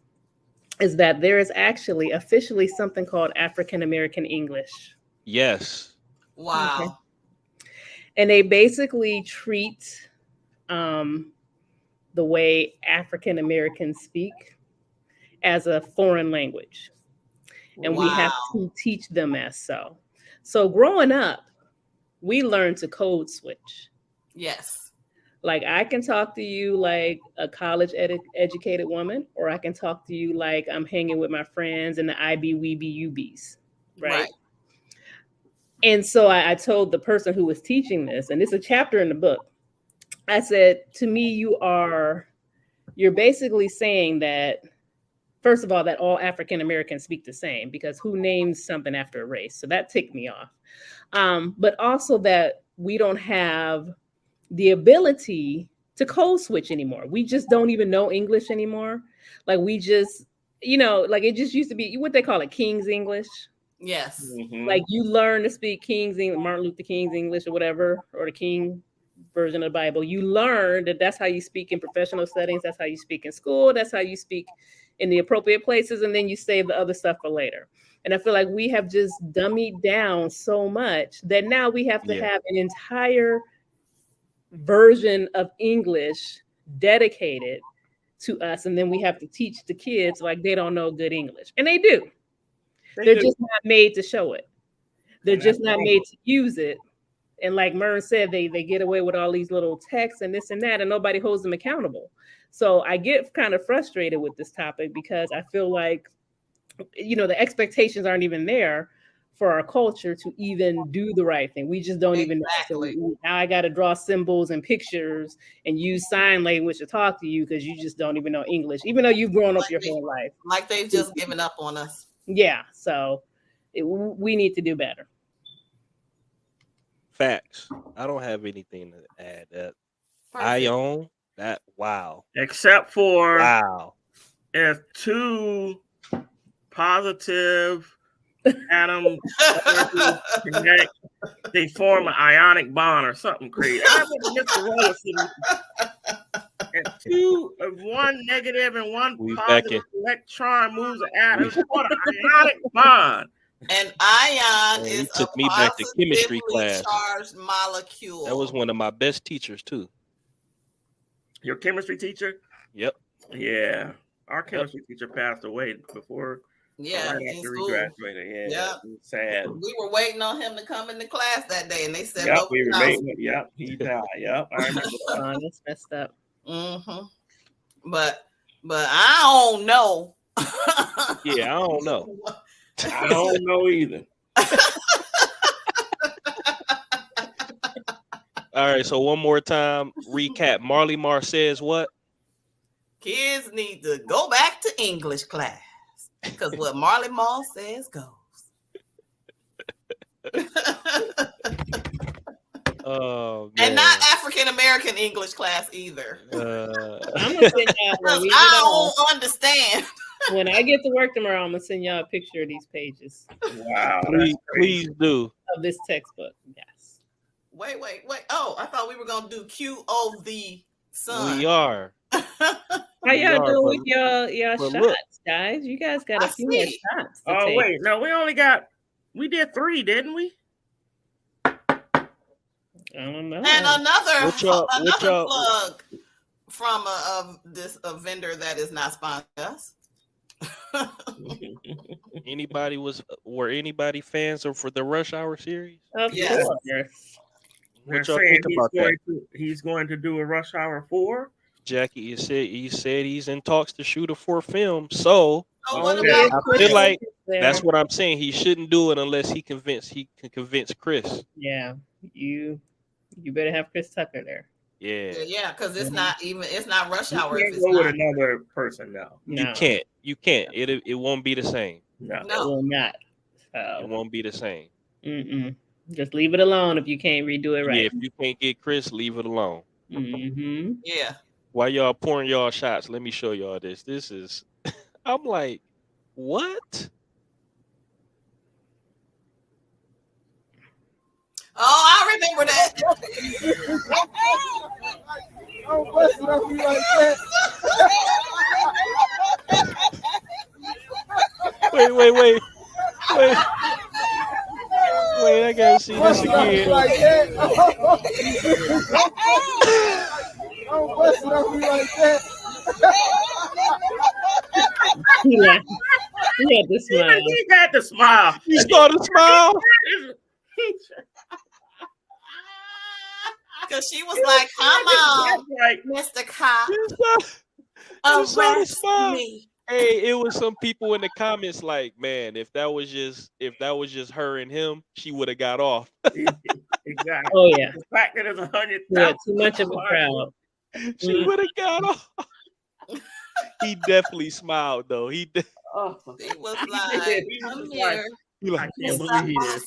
is that there is actually officially something called African American English. Yes. Wow. Okay. And they basically treat the way African Americans speak as a foreign language. And we have to teach them as so. So growing up, we learned to code switch. Yes. Like I can talk to you like a college educated woman, or I can talk to you like I'm hanging with my friends in the IB, Weeby, UBs, right? And so I told the person who was teaching this, and it's a chapter in the book, I said, to me, you're basically saying that, first of all, that all African Americans speak the same, because who names something after a race? So that ticked me off. But also that we don't have the ability to code switch anymore. We just don't even know English anymore. Like we just, like it just used to be what they call it, King's English. Yes. Mm-hmm. Like you learn to speak King's English, Martin Luther King's English or whatever, or the King version of the Bible. You learn that that's how you speak in professional settings. That's how you speak in school. That's how you speak in the appropriate places. And then you save the other stuff for later. And I feel like we have just dummied down so much that now we have to have an entire version of English dedicated to us. And then we have to teach the kids like they don't know good English. And they do. They're just not made to show it. They're just not made to use it. And like Mern said, they get away with all these little texts and this and that, and nobody holds them accountable. So I get kind of frustrated with this topic because I feel like, the expectations aren't even there for our culture to even do the right thing. We just don't even know. So now I got to draw symbols and pictures and use sign language to talk to you because you just don't even know English, even though you've grown up your whole life. Like they've just given up on us. Yeah. So we need to do better. Facts. I don't have anything to add. That I own that. Wow. Except for if two positive atoms connect, they form an ionic bond or something crazy. I remember Mr. Rollins and two of one negative and one positive electron moves an atom. It's called an ionic bond. An ion is took me back to chemistry class. Charged molecule. That was one of my best teachers too. Your chemistry teacher? Yep. Yeah. Our chemistry teacher passed away before. Yeah, right after we graduated. Yeah. Sad. We were waiting on him to come into class that day, and they said, "Yep, we were waiting. Yep, he died. Yep, I remember that. That's messed up." Mm-hmm. But I don't know. Yeah, I don't know. I don't know either. All right, so one more time, recap. Marley Marl says what? Kids need to go back to English class because what Marley Marl says goes. Oh, man. And not African American English class either. I'm gonna send y'all. I don't understand. When I get to work tomorrow, I'm gonna send y'all a picture of these pages. Wow, please do. Of this textbook. Yes. Wait. Oh, I thought we were gonna do QOV son. We are. How y'all doing with y'all shots, look. guys? You guys got a few more shots. Oh take. wait, no, we did 3, didn't we? I don't know. And another y'all- plug from a vendor that is not sponsoring us. Were anybody fans of for the Rush Hour series? Of Yes. course. What y'all think about that? He's going to do a Rush Hour 4. Jackie, he said he's in talks to shoot a 4th film. So what about I feel like that's what I'm saying. He shouldn't do it unless he can convince Chris. Yeah, you better have Chris Tucker there. Yeah, because it's not Rush Hour. You can't go with another person now. You can't. It won't be the same. No. It will not. It won't be the same. Just leave it alone if you can't redo it right. Yeah, if you can't get Chris, leave it alone. Mm-hmm. Yeah. While y'all pouring y'all shots, let me show y'all this. This is, I'm like, what? Oh, I remember that. Don't bust it on me like that. Wait. Wait, I gotta see this again. Like that. Don't bust it on me like that. He had to smile. He had to smile. You started to smile? Because she was like, come on, Mr. Cop. Arrest me. Hey, it was some people in the comments like, man, if that was just her and him, she would have got off. Exactly. Oh yeah. The fact that it's 100,000. Yeah, too much of a crowd. She would have got off. He definitely smiled though. He was like, come here. I can't believe he is.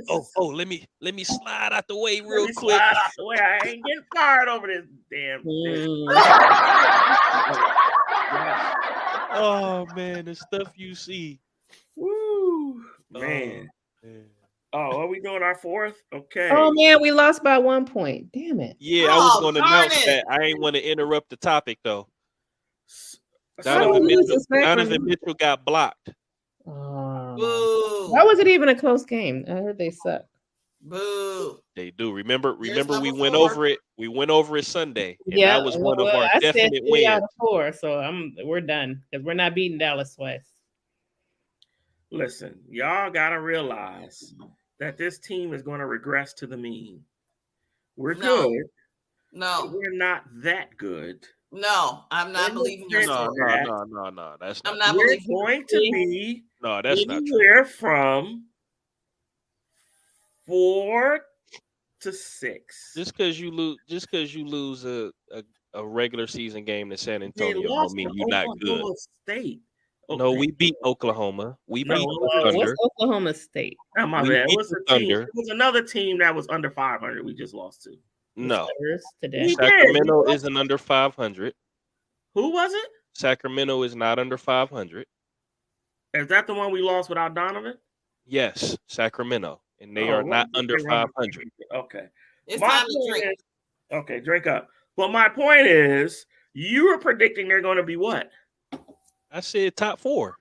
Oh, let me slide out the way real quick. Slide out the way. I ain't getting fired over this damn thing. Oh man, the stuff you see. Woo, man. Oh, are we doing our fourth? Okay. Oh man, we lost by 1 point. Damn it. Yeah, I was going to announce that. I ain't want to interrupt the topic though. Donovan Mitchell got blocked. Why was it even a close game? I heard they suck. Boo. They do. Remember we went over it. We went over it Sunday. And Yeah, that was one of our I definite said 3 out wins. of 4, so we're done because we're not beating Dallas twice. Listen, y'all gotta realize that this team is going to regress to the mean. We're good. No, we're not that good. No, I'm not believing your story. No. That's not. I'm not We're believing going to be that's not true. anywhere from 4 to 6. Just because you lose a regular season game to San Antonio don't mean you're not good. State. Okay. No, we beat Oklahoma. We beat the Thunder. What's Oklahoma State? Oh, my bad. It was a team. It was another team that was under 500. We just lost to. No, today. Sacramento isn't under 500. Who was it? Sacramento is not under 500. Is that the one we lost without Donovan? Yes, Sacramento, and they are not under 500. Okay, it's time to drink. Okay, drink up. But my point is, you were predicting they're going to be what? I said top 4.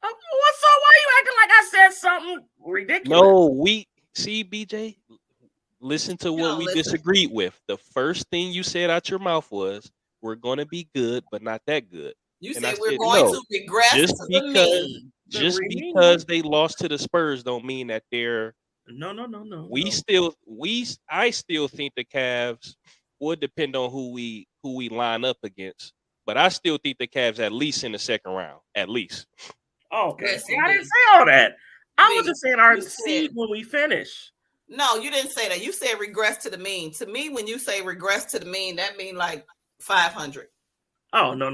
So why are you acting like I said something ridiculous? No, we see BJ. Listen to what we disagreed with. The first thing you said out your mouth was, "We're going to be good, but not that good." You said we're going to regress to the mean. Just because they lost to the Spurs don't mean that they're. No. I still think the Cavs would depend on who we line up against, but I still think the Cavs at least in the second round, at least. Okay, see, I didn't say all that. I was just saying our seed when we finish. No, you didn't say that. You said regress to the mean. To me, when you say regress to the mean, that means like 500. Oh, no.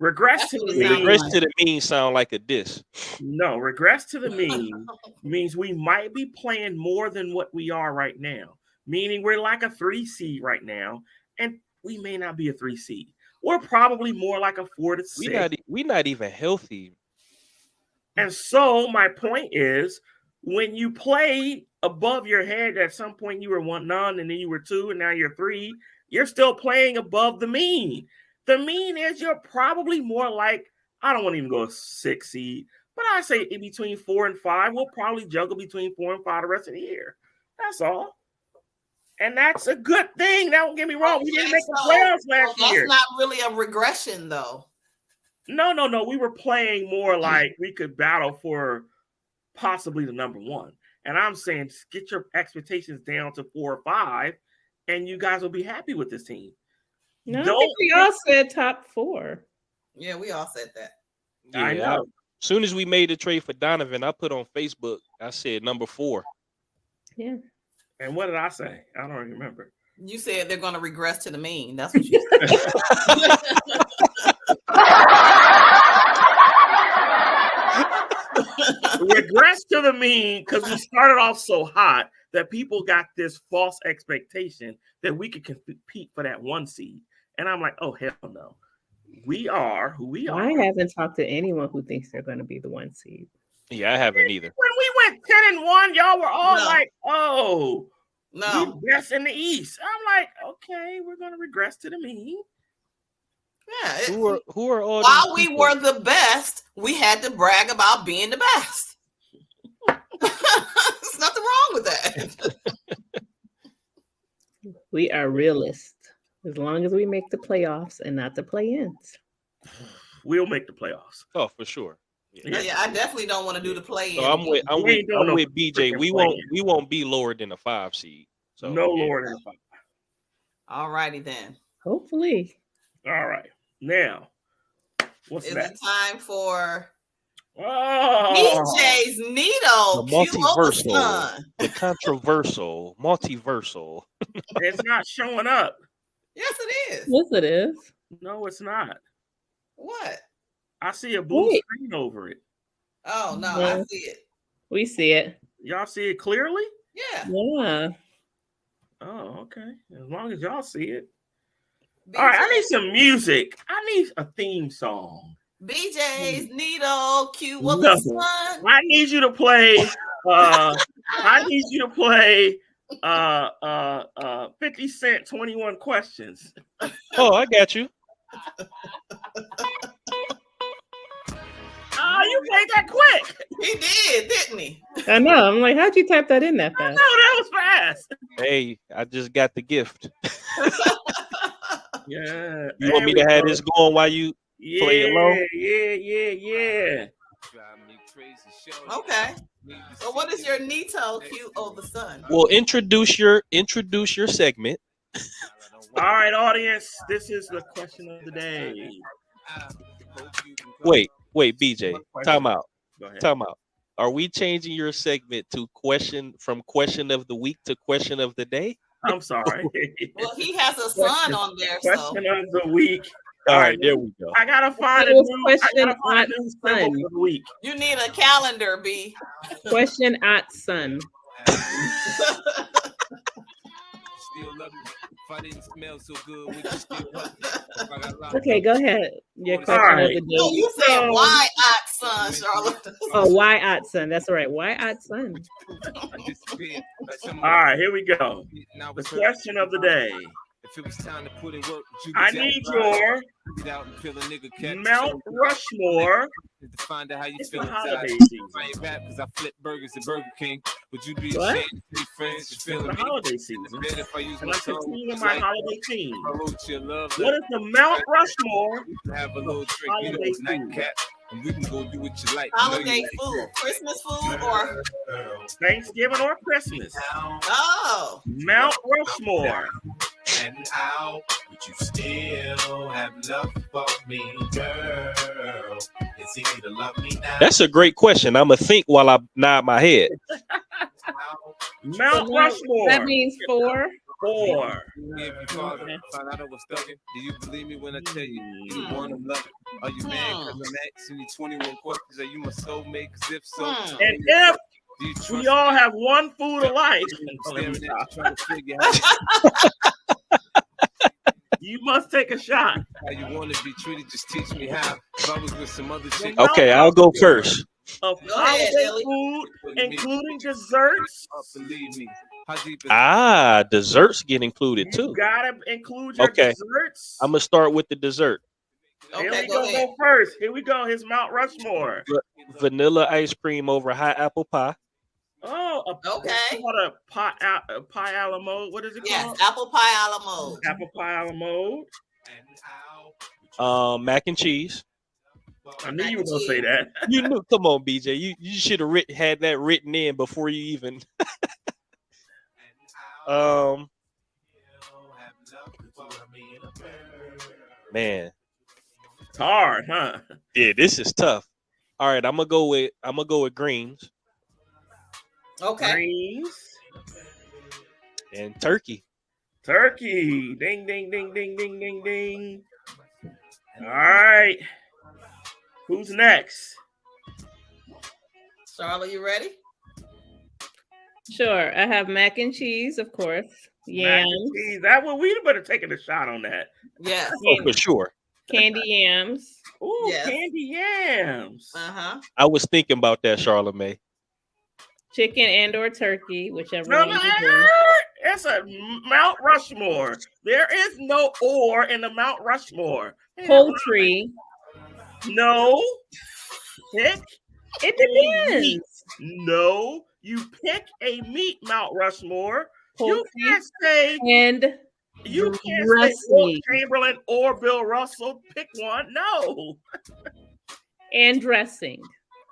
Regress to the mean sound like a diss. No, regress to the mean means we might be playing more than what we are right now. Meaning we're like a 3 seed right now, and we may not be a 3 seed. We're probably more like a 4 to 6. We're not even healthy. And so my point is, when you play above your head, at some point you were 1 none, and then you were 2, and now you're 3. You're still playing above the mean. The mean is you're probably more like, I don't want to even go 6 seed, but I say in between 4 and 5. We'll probably juggle between 4 and 5 the rest of the year. That's all. And that's a good thing. Don't get me wrong. We didn't make the playoffs last year. That's not really a regression, though. No. We were playing more like we could battle for possibly the number 1. And I'm saying just get your expectations down to 4 or 5, and you guys will be happy with this team. No, I think we all said top 4. Yeah, we all said that. Yeah, I know. As soon as we made the trade for Donovan, I put on Facebook, I said number 4. Yeah. And what did I say? I don't remember. You said they're going to regress to the mean. That's what you said. Regress to the mean because we started off so hot that people got this false expectation that we could compete for that 1 seed. And I'm like, oh, hell no. We are who we are. I haven't talked to anyone who thinks they're going to be the 1 seed. Yeah, I haven't either. When we went 10-1. Y'all were all like, "Oh, no, we best in the East." I'm like, "Okay, we're gonna regress to the mean." Yeah. Who are all? While we were the best, we had to brag about being the best. There's nothing wrong with that. We are realists. As long as we make the playoffs and not the play-ins. We'll make the playoffs. Oh, for sure. Yeah, I definitely don't want to do the play-in. So I'm with BJ. We won't be lower than a 5 seed. So no lower than a 5. All righty then. Hopefully. All right. Now, what's Is that? it time for BJ's Needle? The multiversal, the controversial, multiversal. It's not showing up. Yes, it is. Yes, it is. No, it's not. What? I see a blue screen over it. Oh no, I see it. We see it. Y'all see it clearly? Yeah. Yeah. Oh, okay. As long as y'all see it. All right, I need some music. I need a theme song. BJ's Needle, cue what No. the sun. I need you to play. I need you to play 50 Cent 21 Questions. Oh, I got you. Oh, you played that quick. He did, didn't he? I know. I'm like, how'd you type that in that I fast? know that was fast. Hey, I just got the gift. Yeah. You want me to have this going while you play it low? Yeah. Okay. So what is your Nito cue of the sun? Well, introduce your segment. All right, audience. This is the question of the day. Wait, BJ. Time out. Go ahead. Time out. Are we changing your segment to question of the week to question of the day? I'm sorry. Well, he has a sun on there, so Question of the week. All right, there we go. I gotta find a new symbol for the week. you need a calendar, B. Question at sun. Okay, go ahead. Your question of the day. No, you said why at sun, Charlotte? Oh, why at sun? That's right. Why at sun? All right, here we go. The question of the day. If it was time to put in work, I need your Mount Rushmore. To find out how you It's feel the inside. holiday season. I ain't rap because I flip burgers at Burger King. Would you be What? ashamed to be friends? Just feeling the me? holiday season. Better if I use And my I continue tongue. my holiday theme. I wrote your love What is the Mount Rushmore? We can have a little drink, you know, Holiday nightcap, and we can go do what you like. Holiday You know you food, like Christmas food, or Thanksgiving or Christmas? oh, Mount Rushmore. And how would you still have love for me, girl? It's easy to love me now. That's a great question. I'm gonna think while I nod my head. Mount Rushmore. That means 4. 4. If you find out I was thugging, do you believe me when I tell you you want to love it? Are you mad because I'm asking you 21 questions? Are you my soulmate? Because if so, And if we all have one food alike, you must take a shot. How you want to be treated? Just teach me how. If I was with some other chick, Okay, I'll go first. Of holiday food, including desserts. Believe me. How deep is Desserts get included too. You gotta include your Okay. desserts. I'm gonna start with the dessert. Here okay, we go ahead. go first. Here we go. Here's Mount Rushmore. Vanilla ice cream over hot apple pie. Oh, Okay. What a pie a la mode. What is it Yes, called? apple pie a la mode. Apple pie a la mode. Mac and cheese. I knew you were gonna say that. You knew. Come on, BJ. You should have had that written in before you even. Man, It's hard, huh? yeah, this is tough. All right, I'm gonna go with greens Okay. Greens. and turkey. Turkey. Ding, ding, ding, ding, ding, ding, ding. All right. Who's next? Charlotte, you ready? Sure. I have mac and cheese, of course. Mac Yams. and cheese. That would we better taking a shot on that. Yes. Oh, for sure. Candy yams. Ooh, Yes. candy yams. Uh-huh. I was thinking about that, Charla Mae. Chicken and or turkey, whichever No, one you do. it's a Mount Rushmore. There is no or in the Mount Rushmore. Poultry. No. Pick. It depends. No, you pick a meat Mount Rushmore. Poultry you can't say and you can't say Wilt Chamberlain or Bill Russell. Pick one. No. And dressing.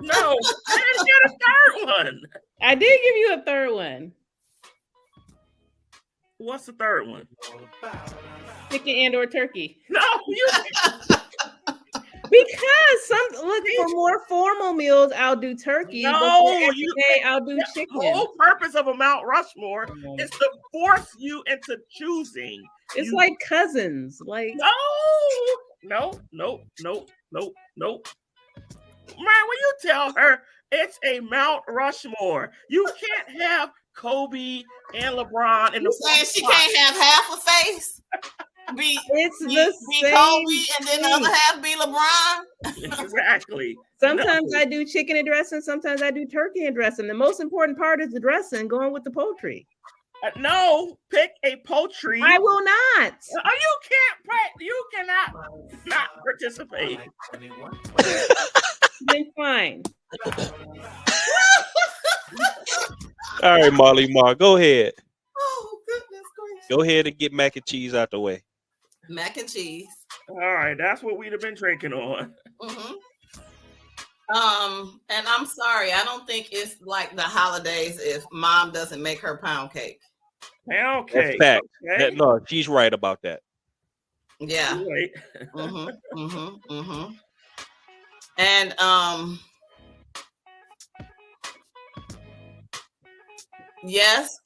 No, I didn't get a third one. I did give you a third one. What's the third one? Chicken and or turkey. No, you. Because for more formal meals, I'll do turkey. No, I'll do chicken. The whole purpose of a Mount Rushmore is to force you into choosing. It's like cousins. Like no. Man, when you tell her it's a Mount Rushmore, you can't have Kobe and LeBron in the saying she can't have half a face. Be same Kobe and then the other half be LeBron. Exactly. Sometimes I do chicken and dressing. Sometimes I do turkey and dressing. The most important part is the dressing, going with the poultry. No, pick a poultry. I will not. You cannot not participate. Then fine. All right, Marley Marl, go ahead. Oh, goodness gracious. Go ahead and get mac and cheese out the way. Mac and cheese. All right, that's what we'd have been drinking on. Mm-hmm. And I'm sorry, I don't think it's like the holidays if mom doesn't make her pound cake. Pound cake. That's fact. Okay. No, she's right about that. Yeah. Right. And yes,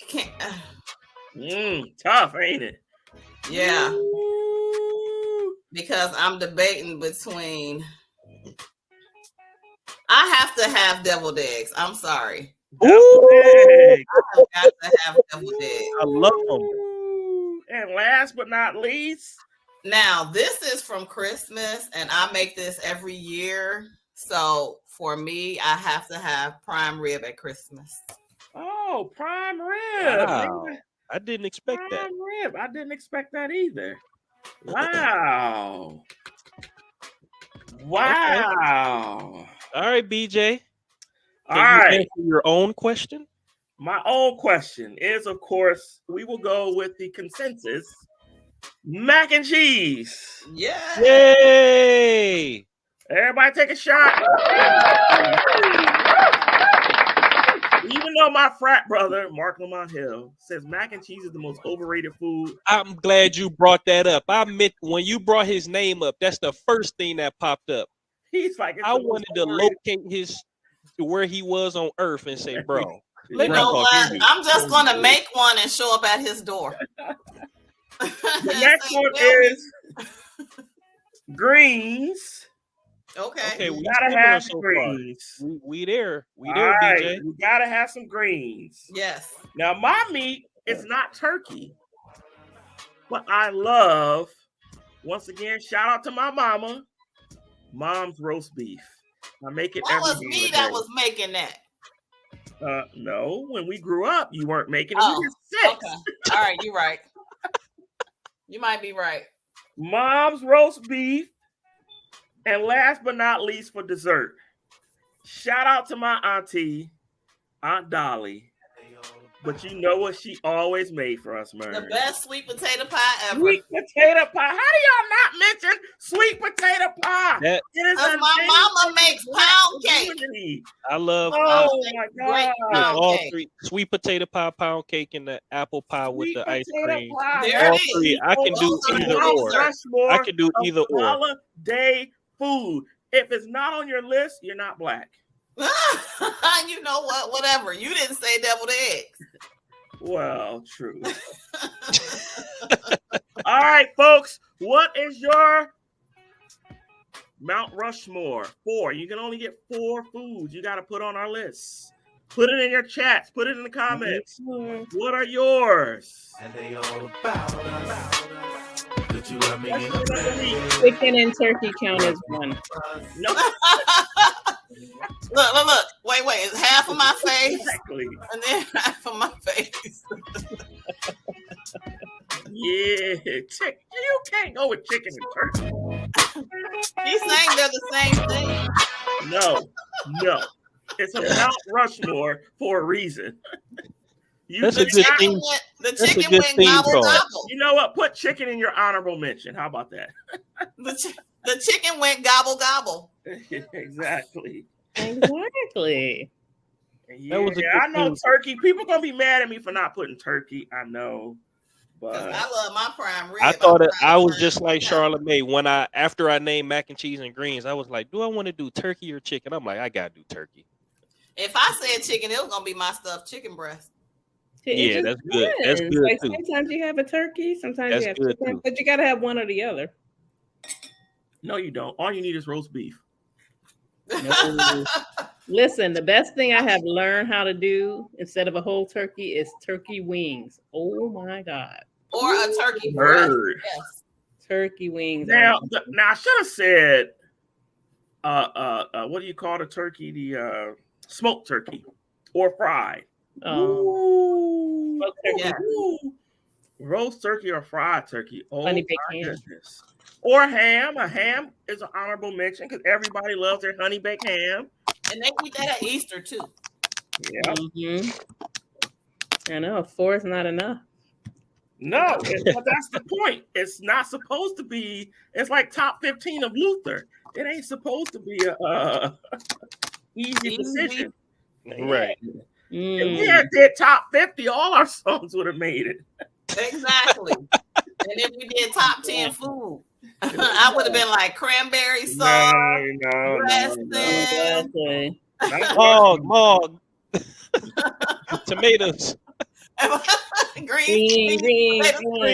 tough, ain't it? Yeah. Because I'm debating between. I have to have deviled eggs. I'm sorry. Ooh. I have to have deviled eggs. I love them. And last but not least, now this is from Christmas, and I make this every year. So for me, I have to have prime rib at Christmas. Oh, prime rib! Wow. I didn't expect that. Prime rib. I didn't expect that either. Wow. Wow. Okay. All right, BJ. All right. Answer your own question? My own question is, of course, we will go with the consensus. Mac and cheese. Yeah. Yay. Everybody take a shot. Even though my frat brother, Mark Lamont Hill, says mac and cheese is the most overrated food. I'm glad you brought that up. I meant when you brought his name up, that's the first thing that popped up. He's like, I wanted to locate where he was on Earth and say, bro. You know what? I'm just gonna make one and show up at his door. The next one is greens. Okay, we gotta have some greens. We there. We All there, right, BJ. we gotta have some greens. Yes. Now my meat is not turkey, but I love. Once again, shout out to my mama. Mom's roast beef. I make it That every was day me with that her. was making that. No, when we grew up, you weren't making it. Oh, We were 6. okay. All right, you're right. You might be right. Mom's roast beef. And last but not least, for dessert, shout out to my auntie, Aunt Dolly. But you know what she always made for us, man? The best sweet potato pie ever. Sweet potato pie. How do y'all not mention sweet potato pie? That- Because my mama makes pound cake. I love Oh my Great god! pound all cake. three: sweet potato pie, pound cake, and the apple pie with Sweet the ice potato cream. pie. There All it is. three. I can do Those are either Mount or. Rushmore I can do of either or. holiday food. If it's not on your list, you're not black. You know what? Whatever. You didn't say deviled eggs. Well, true. All right, folks. What is your Mount Rushmore? 4. You can only get 4 foods you got to put on our list. Put it in your chats. Put it in the comments. What are yours? And they all about Could you love me in a bed? Chicken and turkey count as one. No. Look. Wait. Is half of my face, Exactly. and then half of my face. Yeah, you can't go with chicken and turkey. He's saying they're the same thing. No. It's a Mount Rushmore for a reason. That's a good thing. The chicken went gobble gobble. You know what? Put chicken in your honorable mention. How about that? The chicken went gobble gobble. Exactly. Yeah, I know turkey. People gonna be mad at me for not putting turkey. I know, but I love my prime rib. I thought I was just like Charla Mae when after I named mac and cheese and greens. I was like, do I want to do turkey or chicken? I'm like, I gotta do turkey. If I said chicken, it was gonna be my stuffed chicken breast. Yeah, that's good. That's good like too. sometimes you have a turkey, sometimes That's you have good chicken, too. but you gotta have one or the other. No, you don't. All you need is roast beef. No. Listen, the best thing I have learned how to do instead of a whole turkey is turkey wings. Oh my God. Or a turkey breast. Yes. Turkey wings. Now I should have said what do you call the turkey? The smoked turkey or fried. Smoked turkey. Yeah. Roast turkey or fried turkey. Oh Honey my baked ham. goodness. Or ham. A ham is an honorable mention because everybody loves their honey baked ham. And they eat that at Easter too. Yeah. Mm-hmm. I know 4 is not enough. No, but that's the point. It's not supposed to be. It's like top 15 of Luther. It ain't supposed to be a easy decision. Right. If we had did top 50, all our songs would have made it. Exactly. And if we did top 10 food, I would have been like cranberry sauce, dressing, Mog, tomatoes, green.